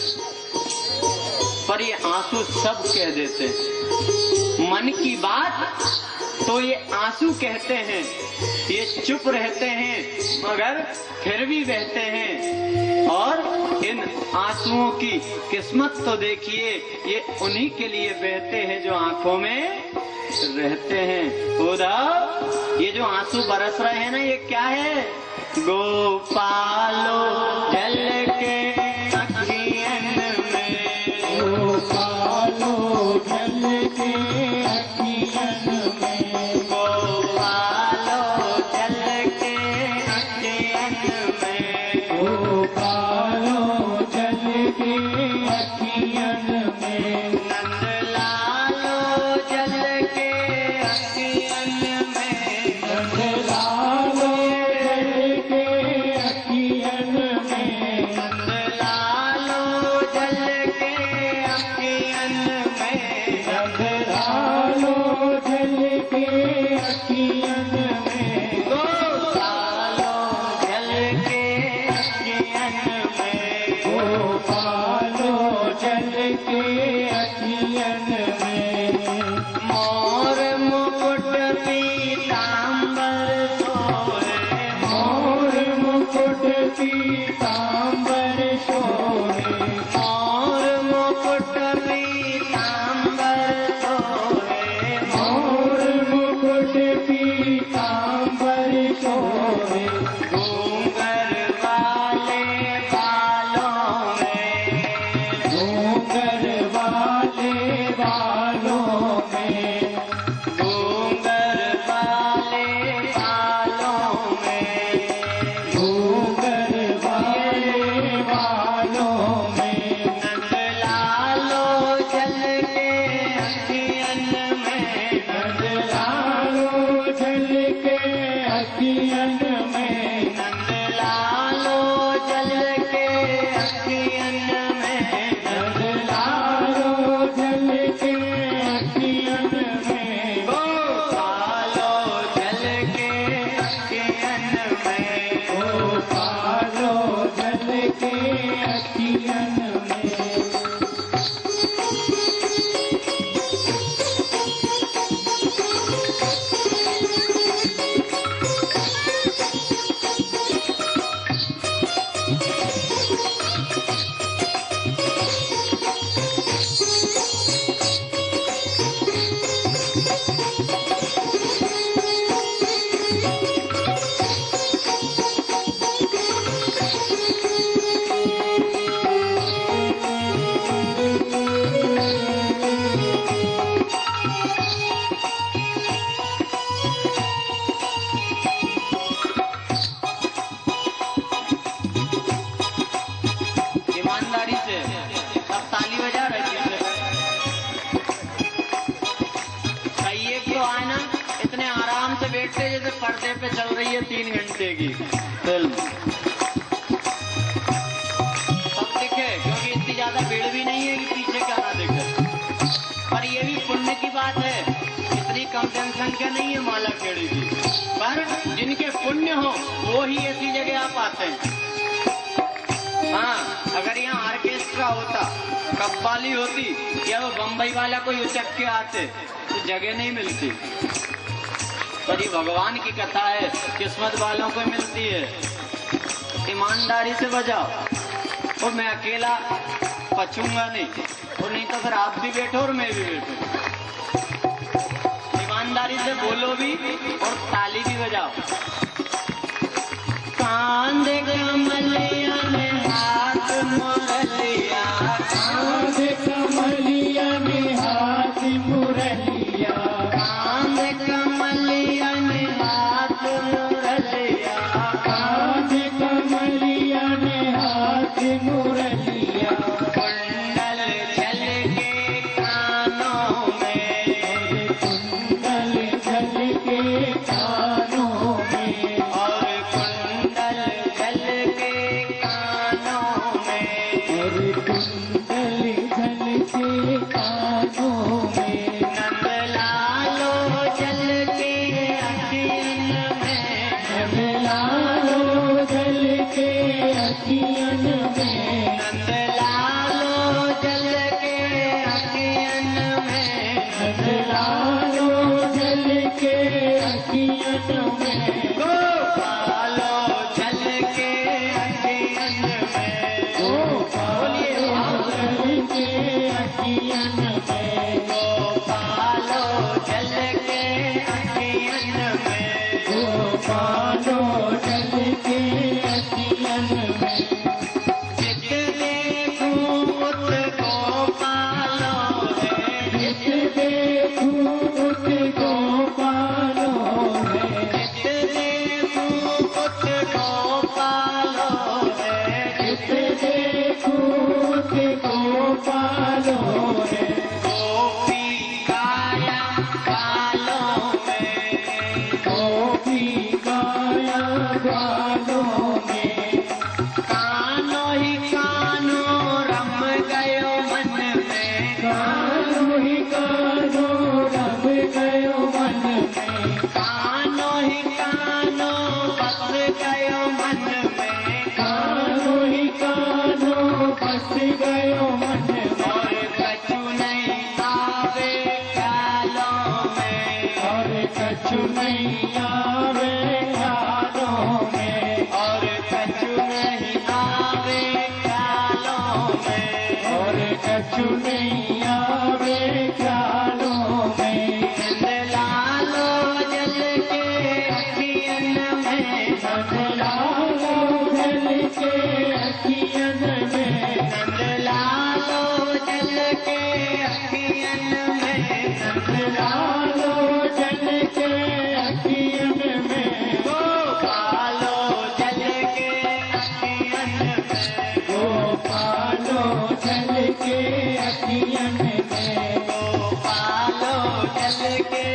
Speaker 1: पर ये आंसू सब कह देते हैं। मन की बात तो ये आंसू कहते हैं, ये चुप रहते हैं मगर फिर भी बहते हैं। और इन आंसुओं की किस्मत तो देखिए, ये उन्हीं के लिए बहते हैं जो आंखों में रहते हैं। उद्धव ये जो आंसू बरस रहे हैं ना, ये क्या है? गोपालो जल के अखियन में,
Speaker 2: गोपालो जल के अखियन में,
Speaker 1: गोपालो जल के अखियन में,
Speaker 2: गोपालो जल के अखियन में,
Speaker 1: नंदलालो जल के अखियन में,
Speaker 2: नंदलालो जल के अखियन में,
Speaker 1: नंदलालो जल के अखियन में,
Speaker 2: नंदलालो जल के अखियन में,
Speaker 1: गोपालो जल के अखियन में,
Speaker 2: गोपालो जल के अखियन में,
Speaker 1: मोर मुकुट पीतांबर सोहे,
Speaker 2: मोर मुकुट पीतांबर सोहे,
Speaker 1: मोर मुकुट पीतांबर सोहे,
Speaker 2: मोर मुकुट पीतांबर सोहे,
Speaker 1: घूंघर वाले बालों में,
Speaker 2: घूंघर वाले बालों में,
Speaker 1: घूंघर वाले बालों में,
Speaker 2: घूंघर वाले बालों में,
Speaker 1: नंदलालो जल के अखियन में,
Speaker 2: नंदलालो जल के अखियन में,
Speaker 1: नंदलालो जल के अखियन में,
Speaker 2: नंदलालो जल के अखियन में,
Speaker 1: गोपालो जल के अखियन में,
Speaker 2: गोपालो जल के अखियन में। ईमानदारी से सब ताली बजा रहे थे।
Speaker 1: पर्दे पे चल रही है 3 घंटे की फिल्म, सब दिखे, क्योंकि इतनी ज्यादा भीड़ भी नहीं है कि पीछे क्या ना दिखे। पर ये भी पुण्य की बात है, इतनी कम जनसंख्या नहीं है मालाखेड़ी की, पर जिनके पुण्य हो वो ही ऐसी जगह आ पाते हैं। हाँ, अगर यहाँ ऑर्केस्ट्रा होता, कव्वाली होती या वो बम्बई वाला कोई उचक के आते तो जगह नहीं मिलती। पर ये भगवान की कथा है, किस्मत वालों को मिलती है। ईमानदारी से बजाओ, और मैं अकेला पचूंगा नहीं, और नहीं तो फिर आप भी बैठो और मैं भी बैठो। ईमानदारी से बोलो भी और ताली भी बजाओ। कांध कमलिया में हाथ मुरलिया,
Speaker 2: कांध कमलिया में हाथ मुरलिया,
Speaker 1: कांध कमलिया में हाथ मुरलिया,
Speaker 2: कांध कमलिया में हाथ मुरलिया,
Speaker 1: कुंडल जल के कानों में,
Speaker 2: कुंडल जल के कानों में,
Speaker 1: और कुंडल जल के कानों में,
Speaker 2: और कुंडल जल के कानों में,
Speaker 1: नंदलालो जल के अखियन में,
Speaker 2: नंदलालो जल के अखियन में,
Speaker 1: नंदलालो जल के अखियन में,
Speaker 2: नंदलालो जल के अखियन में,
Speaker 1: गोपालो जल के अखियन में,
Speaker 2: गोपालो जल के अखियन में,
Speaker 1: गोपालो जल के अखियन में,
Speaker 2: गोपालो जल के अखियन में,
Speaker 1: जित देखूं उत गोपालो है,
Speaker 2: जित देखूं उत गोपालो है,
Speaker 1: जित देखूं उत गोपालो है,
Speaker 2: जित देखूं उत गोपालो है,
Speaker 1: गोपी काया बालों में,
Speaker 2: गोपी काया ग्वालों में,
Speaker 1: कानो ही कानो रम गयो मन में,
Speaker 2: कानो ही कानो रम गयो मन में,
Speaker 1: कानो ही कानो बस गयो मन में,
Speaker 2: कानो ही कानो बस गयो मन में,
Speaker 1: और कछु नहीं आवे ख्यालों में,
Speaker 2: और कछु नहीं आवे ख्यालों में,
Speaker 1: और कछु नहीं आवे ख्यालों में,
Speaker 2: और कछु नहीं आवे ख्यालों में,
Speaker 1: नंदलालो जल के अखियन में,
Speaker 2: नंदलालो जल के अखियन में,
Speaker 1: नंदलालो जल के अखियन में,
Speaker 2: नंदलालो जल के अखियन में,
Speaker 1: गोपालो जल के अखियन में,
Speaker 2: गोपालो जल के अखियन में,
Speaker 1: गोपालो जल के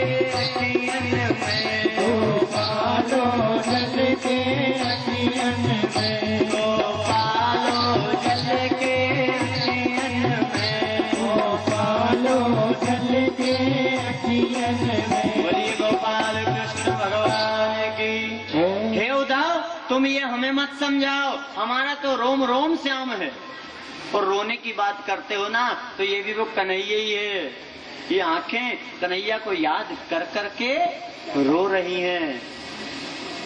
Speaker 1: अखियन में,
Speaker 2: गोपालो जल के अखियन में,
Speaker 1: गोपालो जल के अखियन में,
Speaker 2: गोपालो जल के अखियन में।
Speaker 1: बोलिए गोपाल कृष्ण भगवान की। हे उद्धव, तुम ये हमें मत समझाओ, हमारा तो रोम रोम श्याम है। और रोने की बात करते हो ना, तो ये भी वो कन्हैया ही है। ये आंखें कन्हैया को याद कर करके रो रही हैं।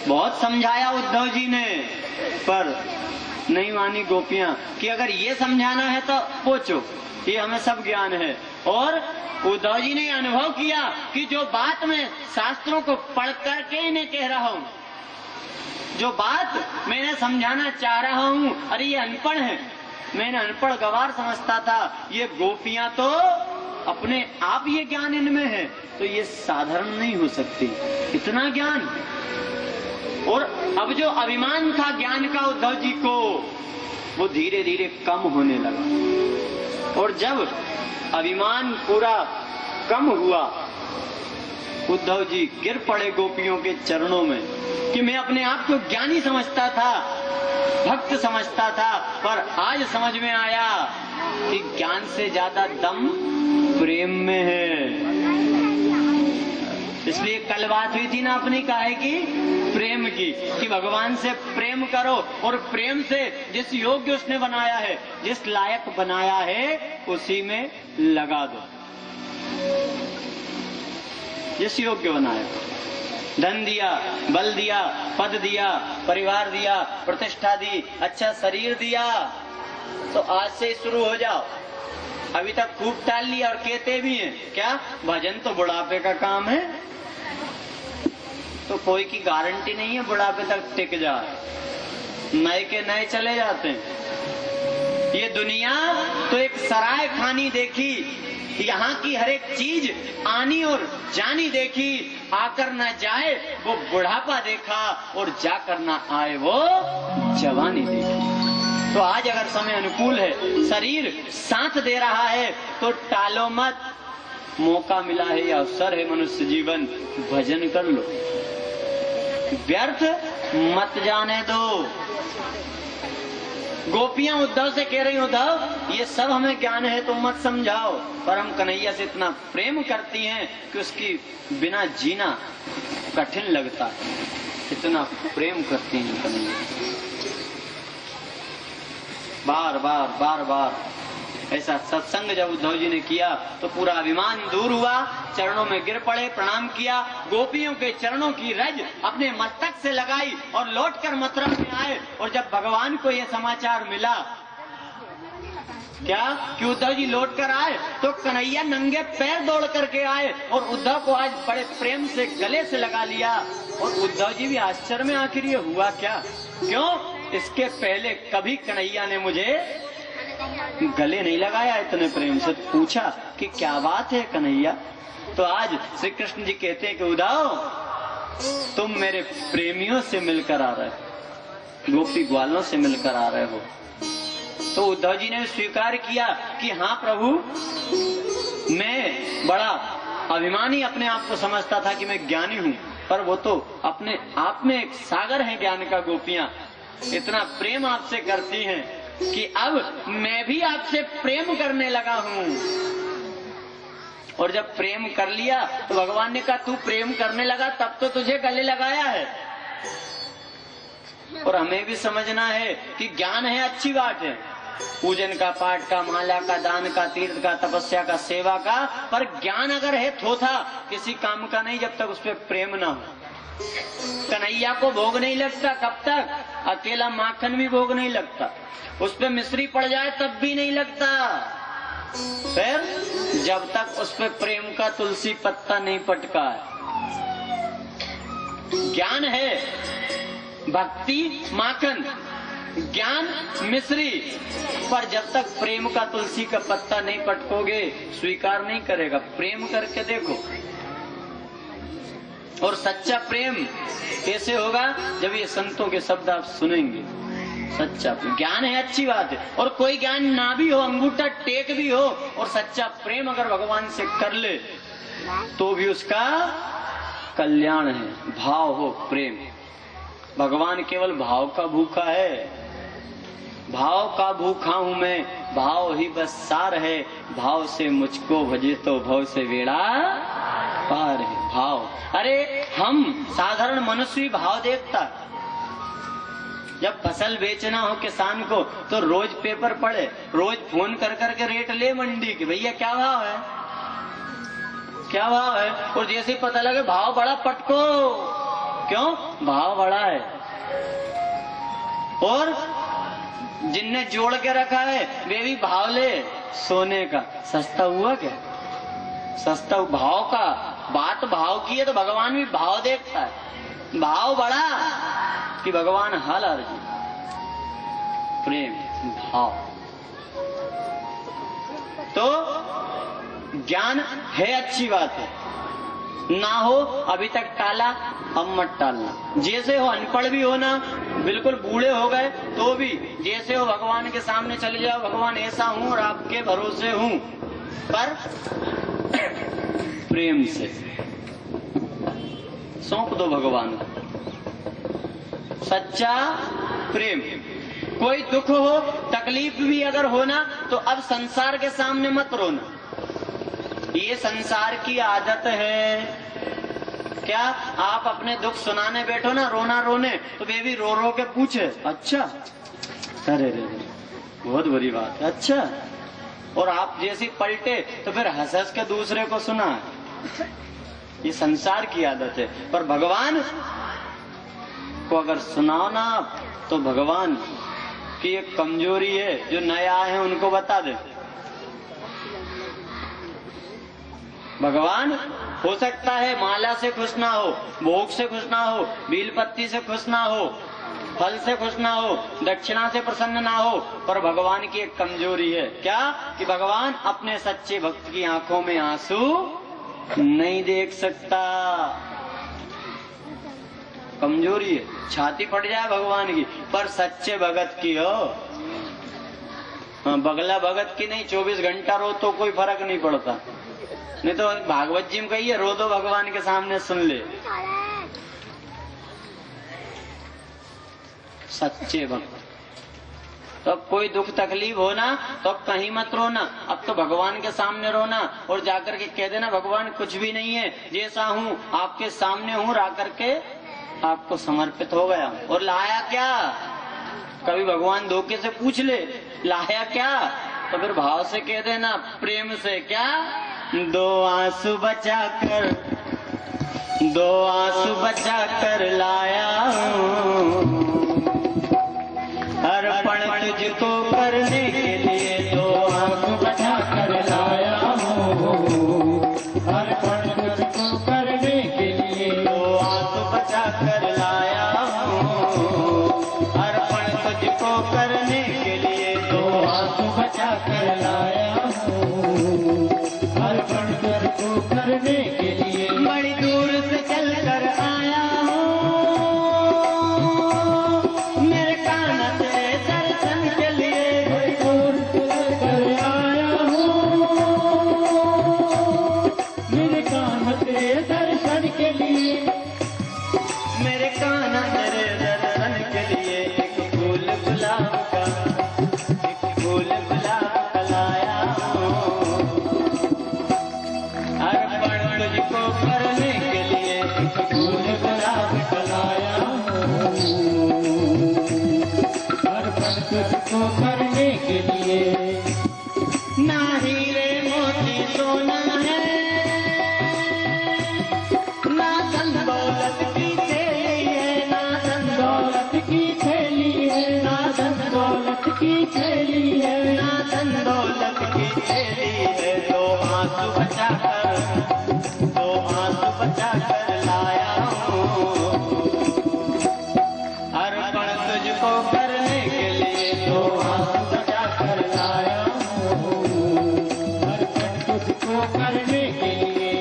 Speaker 1: बहुत समझाया उद्धव जी ने, पर नहीं मानी गोपियां कि अगर ये समझाना है तो पूछो, ये हमें सब ज्ञान है। और उद्धव जी ने अनुभव किया कि जो बात मैं शास्त्रों को पढ़ करके इन्हें कह रहा हूँ, जो बात मैंने समझाना चाह रहा हूँ, अरे ये अनपढ़ है। मैंने अनपढ़ गवार समझता था, ये गोपियां तो अपने आप ये ज्ञान इनमें है, तो ये साधारण नहीं हो सकती, इतना ज्ञान। और अब जो अभिमान था ज्ञान का उद्धव जी को, वो धीरे धीरे कम होने लगा। और जब अभिमान पूरा कम हुआ उद्धव जी गिर पड़े गोपियों के चरणों में कि मैं अपने आप को ज्ञानी समझता था, भक्त समझता था, पर आज समझ में आया कि ज्ञान से ज्यादा दम प्रेम में है। इसलिए कल बात हुई थी ना अपनी काहे की, प्रेम की, कि भगवान से प्रेम करो और प्रेम से जिस योग्य उसने बनाया है, जिस लायक बनाया है, उसी में लगा दो। जिस योग्य बनाया, धन दिया, बल दिया, पद दिया, परिवार दिया, प्रतिष्ठा दी, अच्छा शरीर दिया, तो आज से शुरू हो जाओ। अभी तक खूब टाल लिया और कहते भी हैं क्या, भजन तो बुढ़ापे का काम है, तो कोई की गारंटी नहीं है बुढ़ापे तक टिक जाए, नए के नए चले जाते हैं। ये दुनिया तो एक सराय खानी देखी, यहाँ की हर एक चीज आनी और जानी देखी, आकर न जाए वो बुढ़ापा देखा और जाकर न आए वो जवानी देखी। तो आज अगर समय अनुकूल है, शरीर साथ दे रहा है, तो टालो मत। मौका मिला है, या अवसर है मनुष्य जीवन, भजन कर लो, व्यर्थ मत जाने दो। गोपियां उद्धव से कह रही, उद्धव ये सब हमें ज्ञान है, तुम मत समझाओ, पर हम कन्हैया से इतना प्रेम करती हैं कि उसकी बिना जीना कठिन लगता है, इतना प्रेम करती हैं कन्हैया। बार बार बार बार ऐसा सत्संग जब उद्धव जी ने किया तो पूरा अभिमान दूर हुआ, चरणों में गिर पड़े, प्रणाम किया, गोपियों के चरणों की रज अपने मस्तक से लगाई और लौटकर मथुरा में आए। और जब भगवान को यह समाचार मिला क्या कि उद्धव जी लौटकर आए, तो कन्हैया नंगे पैर दौड़ करके आए और उद्धव को आज बड़े प्रेम से गले से लगा लिया। और उद्धव जी भी आश्चर्य में, आखिर ये हुआ क्या, क्यों इसके पहले कभी कन्हैया ने मुझे गले नहीं लगाया इतने प्रेम से। पूछा कि क्या बात है कन्हैया, तो आज श्री कृष्ण जी कहते हैं कि उद्धव तुम मेरे प्रेमियों से मिलकर आ रहे हो, गोपी ग्वालों से मिलकर आ रहे हो। तो उद्धव जी ने स्वीकार किया कि हाँ प्रभु, मैं बड़ा अभिमानी अपने आप को समझता था कि मैं ज्ञानी हूँ, पर वो तो अपने आप में एक सागर है ज्ञान का। गोपियां इतना प्रेम आपसे करती हैं कि अब मैं भी आपसे प्रेम करने लगा हूँ। और जब प्रेम कर लिया तो भगवान ने कहा तू प्रेम करने लगा तब तो तुझे गले लगाया है। और हमें भी समझना है कि ज्ञान है अच्छी बात है, पूजन का, पाठ का, माला का, दान का, तीर्थ का, तपस्या का, सेवा का, पर ज्ञान अगर है थोथा किसी काम का नहीं जब तक उस पर प्रेम ना हो। कन्हैया को भोग नहीं लगता कब तक, अकेला माखन भी भोग नहीं लगता, उस पे मिश्री पड़ जाए तब भी नहीं लगता, फिर जब तक उस पे प्रेम का तुलसी पत्ता नहीं पटका है। ज्ञान है भक्ति माखन, ज्ञान मिश्री, पर जब तक प्रेम का तुलसी का पत्ता नहीं पटकोगे स्वीकार नहीं करेगा। प्रेम करके देखो। और सच्चा प्रेम कैसे होगा, जब ये संतों के शब्द आप सुनेंगे। सच्चा ज्ञान है अच्छी बात है, और कोई ज्ञान ना भी हो, अंगूठा टेक भी हो, और सच्चा प्रेम अगर भगवान से कर ले तो भी उसका कल्याण है। भाव हो प्रेम, भगवान केवल भाव का भूखा है, भाव का भूखा हूं मैं, भाव ही बस सार है, भाव से मुझको भजे तो भव से बेड़ा पार है। भाव, अरे हम साधारण मनुष्य भी भाव देखता। जब फसल बेचना हो किसान को तो रोज पेपर पढ़े, रोज फोन कर करके रेट ले मंडी के, भैया क्या भाव है, क्या भाव है। और जैसे ही पता लगे भाव बड़ा, पटको, क्यों, भाव बड़ा है। और जिनने जोड़ के रखा है वे भी भाव ले, सोने का सस्ता हुआ क्या, सस्ता भाव का। बात भाव की है तो भगवान भी भाव देखता है, भाव बड़ा कि भगवान हाल अर्जी। प्रेम भाव, तो ज्ञान है अच्छी बात है, ना हो अभी तक टाला, अब मत टालना। जैसे हो अनपढ़ भी हो ना, बिल्कुल बूढ़े हो गए तो भी जैसे हो भगवान के सामने चले जाओ, भगवान ऐसा हूं और आपके भरोसे हूं, पर प्रेम से। सौंप दो भगवान को। सच्चा प्रेम। कोई दुख हो, तकलीफ भी अगर होना तो अब संसार के सामने मत रोना। ये संसार की आदत है। क्या आप अपने दुख सुनाने बैठो ना, रोना रोने, तो बेबी रो रो के पूछे, अच्छा, अरे रे बहुत बुरी बात है, अच्छा, और आप जैसी पलटे तो फिर हंस हंस के दूसरे को सुना। ये संसार की आदत है। पर भगवान को अगर सुनाओ ना आप, तो भगवान की एक कमजोरी है, जो नया है उनको बता दे। भगवान हो सकता है माला से खुश ना हो, भोग से खुश ना हो, बील पत्ती से खुश ना हो, फल से खुश ना हो, दक्षिणा से प्रसन्न ना हो, पर भगवान की एक कमजोरी है। क्या? कि भगवान अपने सच्चे भक्त की आंखों में आंसू नहीं देख सकता। कमजोरी है। छाती फट जाए भगवान की, पर सच्चे भगत की हो। बगला भगत की नहीं, 24 घंटा रो तो कोई फर्क नहीं पड़ता। नहीं तो भागवत जी में कहिए, रो दो भगवान के सामने, सुन ले। सच्चे भक्त। तो कोई दुख तकलीफ होना तो अब कहीं मत रोना, अब तो भगवान के सामने रोना, और जाकर के कह देना, भगवान कुछ भी नहीं है, जैसा हूँ आपके सामने हूँ, रा करके आपको समर्पित हो गया। और लाया क्या? कभी भगवान धोखे से पूछ ले, लाया क्या? तो फिर भाव से कह देना, प्रेम से, क्या? 2 आंसू बचा कर लाया हूँ, अर्पण तुझको करने के लिए 2 आंसू बचा कर लाया हूँ,
Speaker 2: अर्पण तुझको करने के लिए
Speaker 1: 2 आंसू बचा कर लाया हूँ, अर्पण तुझको करने के लिए 2 आंसू बचा कर लाया हूँ,
Speaker 2: अर्पण तुझको करने के लिए
Speaker 1: बड़ी दूर से चल कर आया हूँ, मेरे कान तेरे दर्शन के लिए,
Speaker 2: बड़ी दूर से कर आया हूँ, मेरे कान तेरे दर्शन के लिए,
Speaker 1: मेरे कान तेरे दर्शन के लिए। एक फूल गुलाब का लाया हूँ, अर्पण तुझको करने के लिए। एक फूल गुलाब का लाया हूँ,
Speaker 2: अर्पण तुझको करने के लिए।
Speaker 1: ना हीरे मोती सोना है, ना धन दौलत की थैली है, ना धन
Speaker 2: दौलत की थैली है, ना धन दौलत की थैली है,
Speaker 1: ना धन दौलत की थैली है। 2 आंसू बचा कर लाया हूँ, अर्पण तुझको करने के लिए 2 आंसू बचा कर लाया हूँ,
Speaker 2: अर्पण तुझको करने के लिए।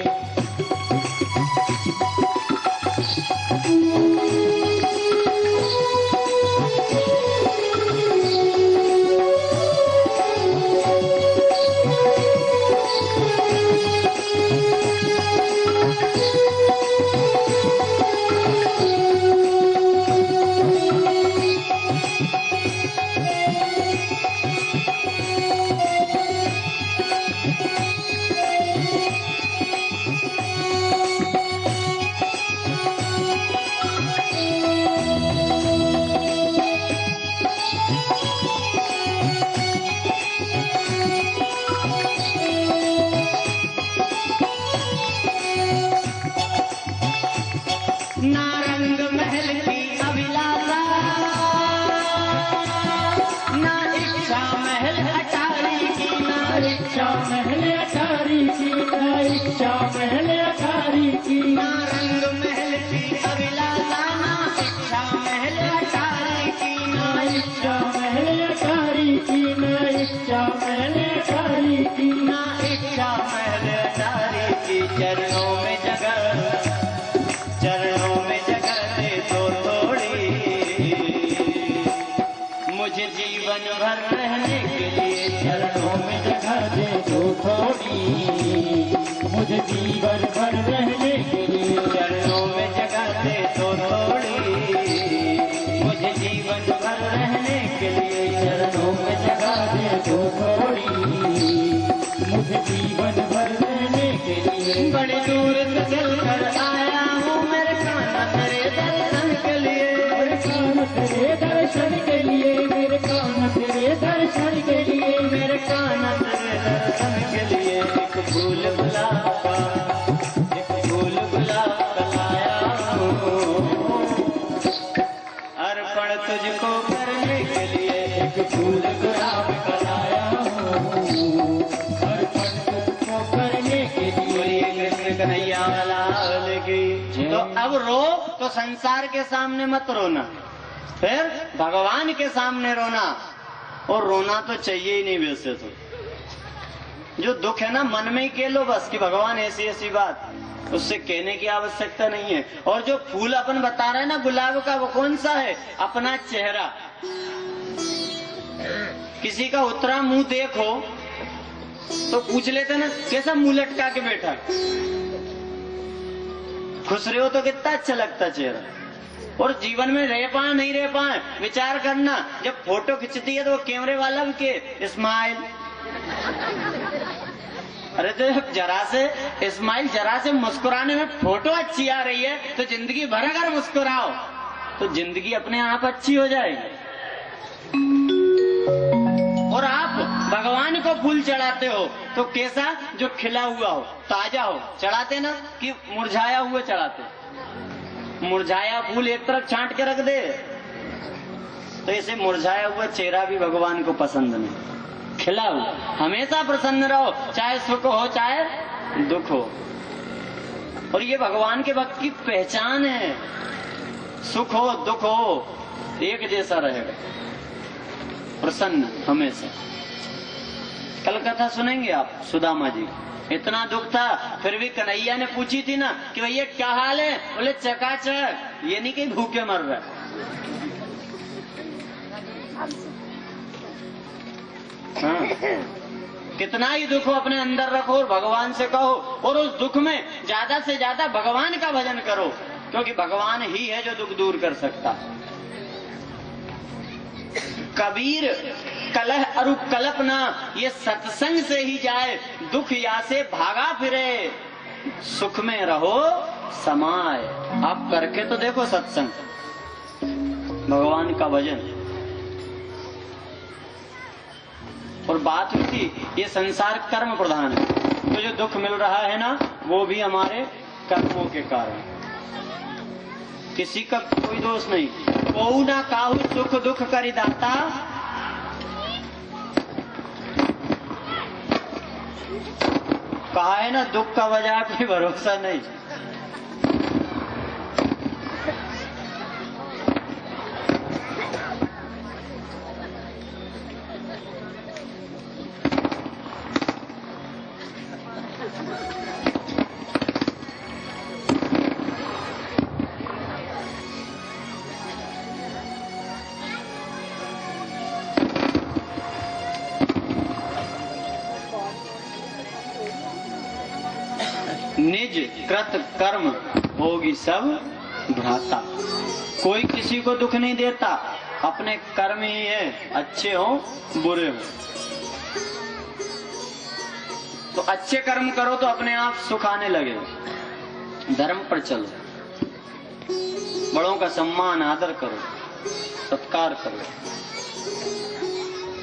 Speaker 1: ना रंग महल की अभिलाषा, ना इच्छा महल अटारी की, ना
Speaker 2: इच्छा महल अटारी की, ना इच्छा महल अटारी की,
Speaker 1: ना रंग महल की अभिलाषा, ना इच्छा महल अटारी की,
Speaker 2: ना इच्छा महल अटारी की, ना इच्छा महल अटारी की,
Speaker 1: ना इच्छा महल अटारी की। चरणों में जगह दे दो थोड़ी, मुझे जीवन भर रहने के लिए।
Speaker 2: चरणों में जगह दे दो थोड़ी, मुझे जीवन भर रहने के लिए।
Speaker 1: चरणों में जगह
Speaker 2: लिए,
Speaker 1: बड़ी दूर से चलकर आया हूँ मेरे कान्हा तेरे दर्शन के लिए,
Speaker 2: मेरे कान तेरे दर्शन के लिए, मेरे कान तेरे दर्शन के लिए,
Speaker 1: मेरे कान्हा तेरे दर्शन के लिए। एक फूल गुलाब का लाया हूँ अर्पण तुझको करने के लिए,
Speaker 2: एक फूल गुलाब का लाया हूँ अर्पण तुझको करने के लिए।
Speaker 1: बोलिए कृष्ण कन्हैया लाल की। तो अब रो तो संसार के सामने मत रोना, फिर भगवान के सामने रोना। और रोना तो चाहिए ही नहीं वैसे तो, जो दुख है ना मन में ही कह लो बस कि भगवान ऐसी ऐसी बात, उससे कहने की आवश्यकता नहीं है। और जो फूल अपन बता रहे हैं ना गुलाब का, वो कौन सा है? अपना चेहरा। किसी का उतरा मुंह देखो तो पूछ लेते ना कैसा मुंह लटका के बैठा, खुश रहे हो तो कितना अच्छा लगता चेहरा। और जीवन में रह पाए नहीं रह पाए विचार करना, जब फोटो खिंचती है तो वो कैमरे वाला भी के स्माइल, अरे तो जरा से स्माइल, जरा से मुस्कुराने में फोटो अच्छी आ रही है तो जिंदगी भर अगर मुस्कुराओ तो जिंदगी अपने आप अच्छी हो जाएगी। और आप भगवान को फूल चढ़ाते हो तो कैसा? जो खिला हुआ हो, ताजा हो, चढ़ाते ना कि मुरझाया हुआ चढ़ाते? मुरझाया फूल एक तरफ छांट के रख दे तो ऐसे मुरझाया हुआ चेहरा भी भगवान को पसंद नहीं। खिला हुआ हमेशा प्रसन्न रहो, चाहे सुख हो चाहे दुख हो। और ये भगवान के भक्त की पहचान है, सुख हो दुख हो एक जैसा रहेगा, प्रसन्न हमेशा। कल कथा सुनेंगे आप सुदामा जी, इतना दुख था फिर भी कन्हैया ने पूछी थी ना कि भैया क्या हाल है? बोले चकाचक, ये नहीं कि भूखे मर रहा है। हाँ। कितना ही दुख हो अपने अंदर रखो और भगवान से कहो, और उस दुख में ज्यादा से ज्यादा भगवान का भजन करो, क्योंकि भगवान ही है जो दुख दूर कर सकता है। कबीर कलह अरु कल्पना, ये सत्संग से ही जाए, दुख या से भागा फिरे, सुख में रहो समाए। आप करके तो देखो सत्संग, भगवान का भजन। और बात हुई थी ये संसार कर्म प्रधान है, तो जो दुख मिल रहा है ना वो भी हमारे कर्मों के कारण, किसी का कोई दोष नहीं। कोऊ ना काहू सुख दुख करि दाता, कहा है ना दुख का वजह कोई भरोसा नहीं। निज कृत कर्म होगी सब भ्राता। कोई किसी को दुख नहीं देता, अपने कर्म ही है, अच्छे हो बुरे हो। तो अच्छे कर्म करो तो अपने आप सुख आने लगे। धर्म पर चलो, बड़ों का सम्मान आदर करो, सत्कार करो।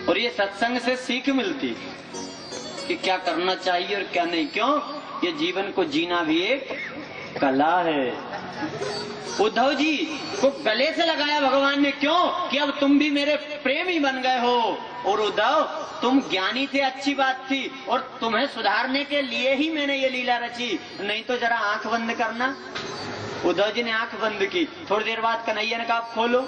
Speaker 1: और ये सत्संग से सीख मिलती कि क्या करना चाहिए और क्या नहीं। क्यों? ये जीवन को जीना भी एक कला है। उद्धव जी को गले से लगाया भगवान ने, क्यों? कि अब तुम भी मेरे प्रेमी बन गए हो। और उद्धव तुम ज्ञानी थे, अच्छी बात थी, और तुम्हें सुधारने के लिए ही मैंने ये लीला रची, नहीं तो जरा आंख बंद करना। उद्धव जी ने आंख बंद की, थोड़ी देर बाद कन्हैया ने कहा खोलो।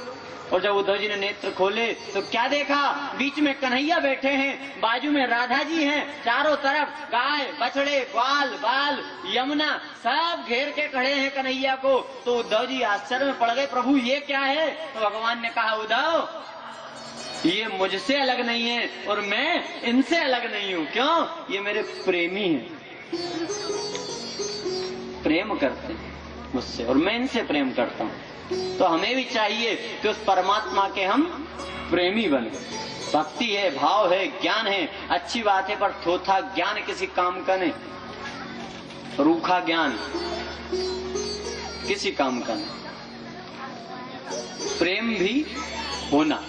Speaker 1: और जब उद्धव जी ने नेत्र खोले तो क्या देखा? बीच में कन्हैया बैठे हैं, बाजू में राधा जी हैं, चारों तरफ गाय बछड़े ग्वाल बाल यमुना सब घेर के खड़े हैं कन्हैया को। तो उद्धव जी आश्चर्य में पड़ गए, प्रभु ये क्या है? तो भगवान ने कहा उद्धव ये मुझसे अलग नहीं है और मैं इनसे अलग नहीं हूं। क्यों? ये मेरे प्रेमी हैं, प्रेम करते हैं मुझसे और मैं इनसे प्रेम करता हूं। तो हमें भी चाहिए कि उस परमात्मा के हम प्रेमी बने। भक्ति है, भाव है, ज्ञान है, अच्छी बात है, पर थोथा ज्ञान किसी काम का नहीं। रूखा ज्ञान किसी काम का नहीं। प्रेम भी होना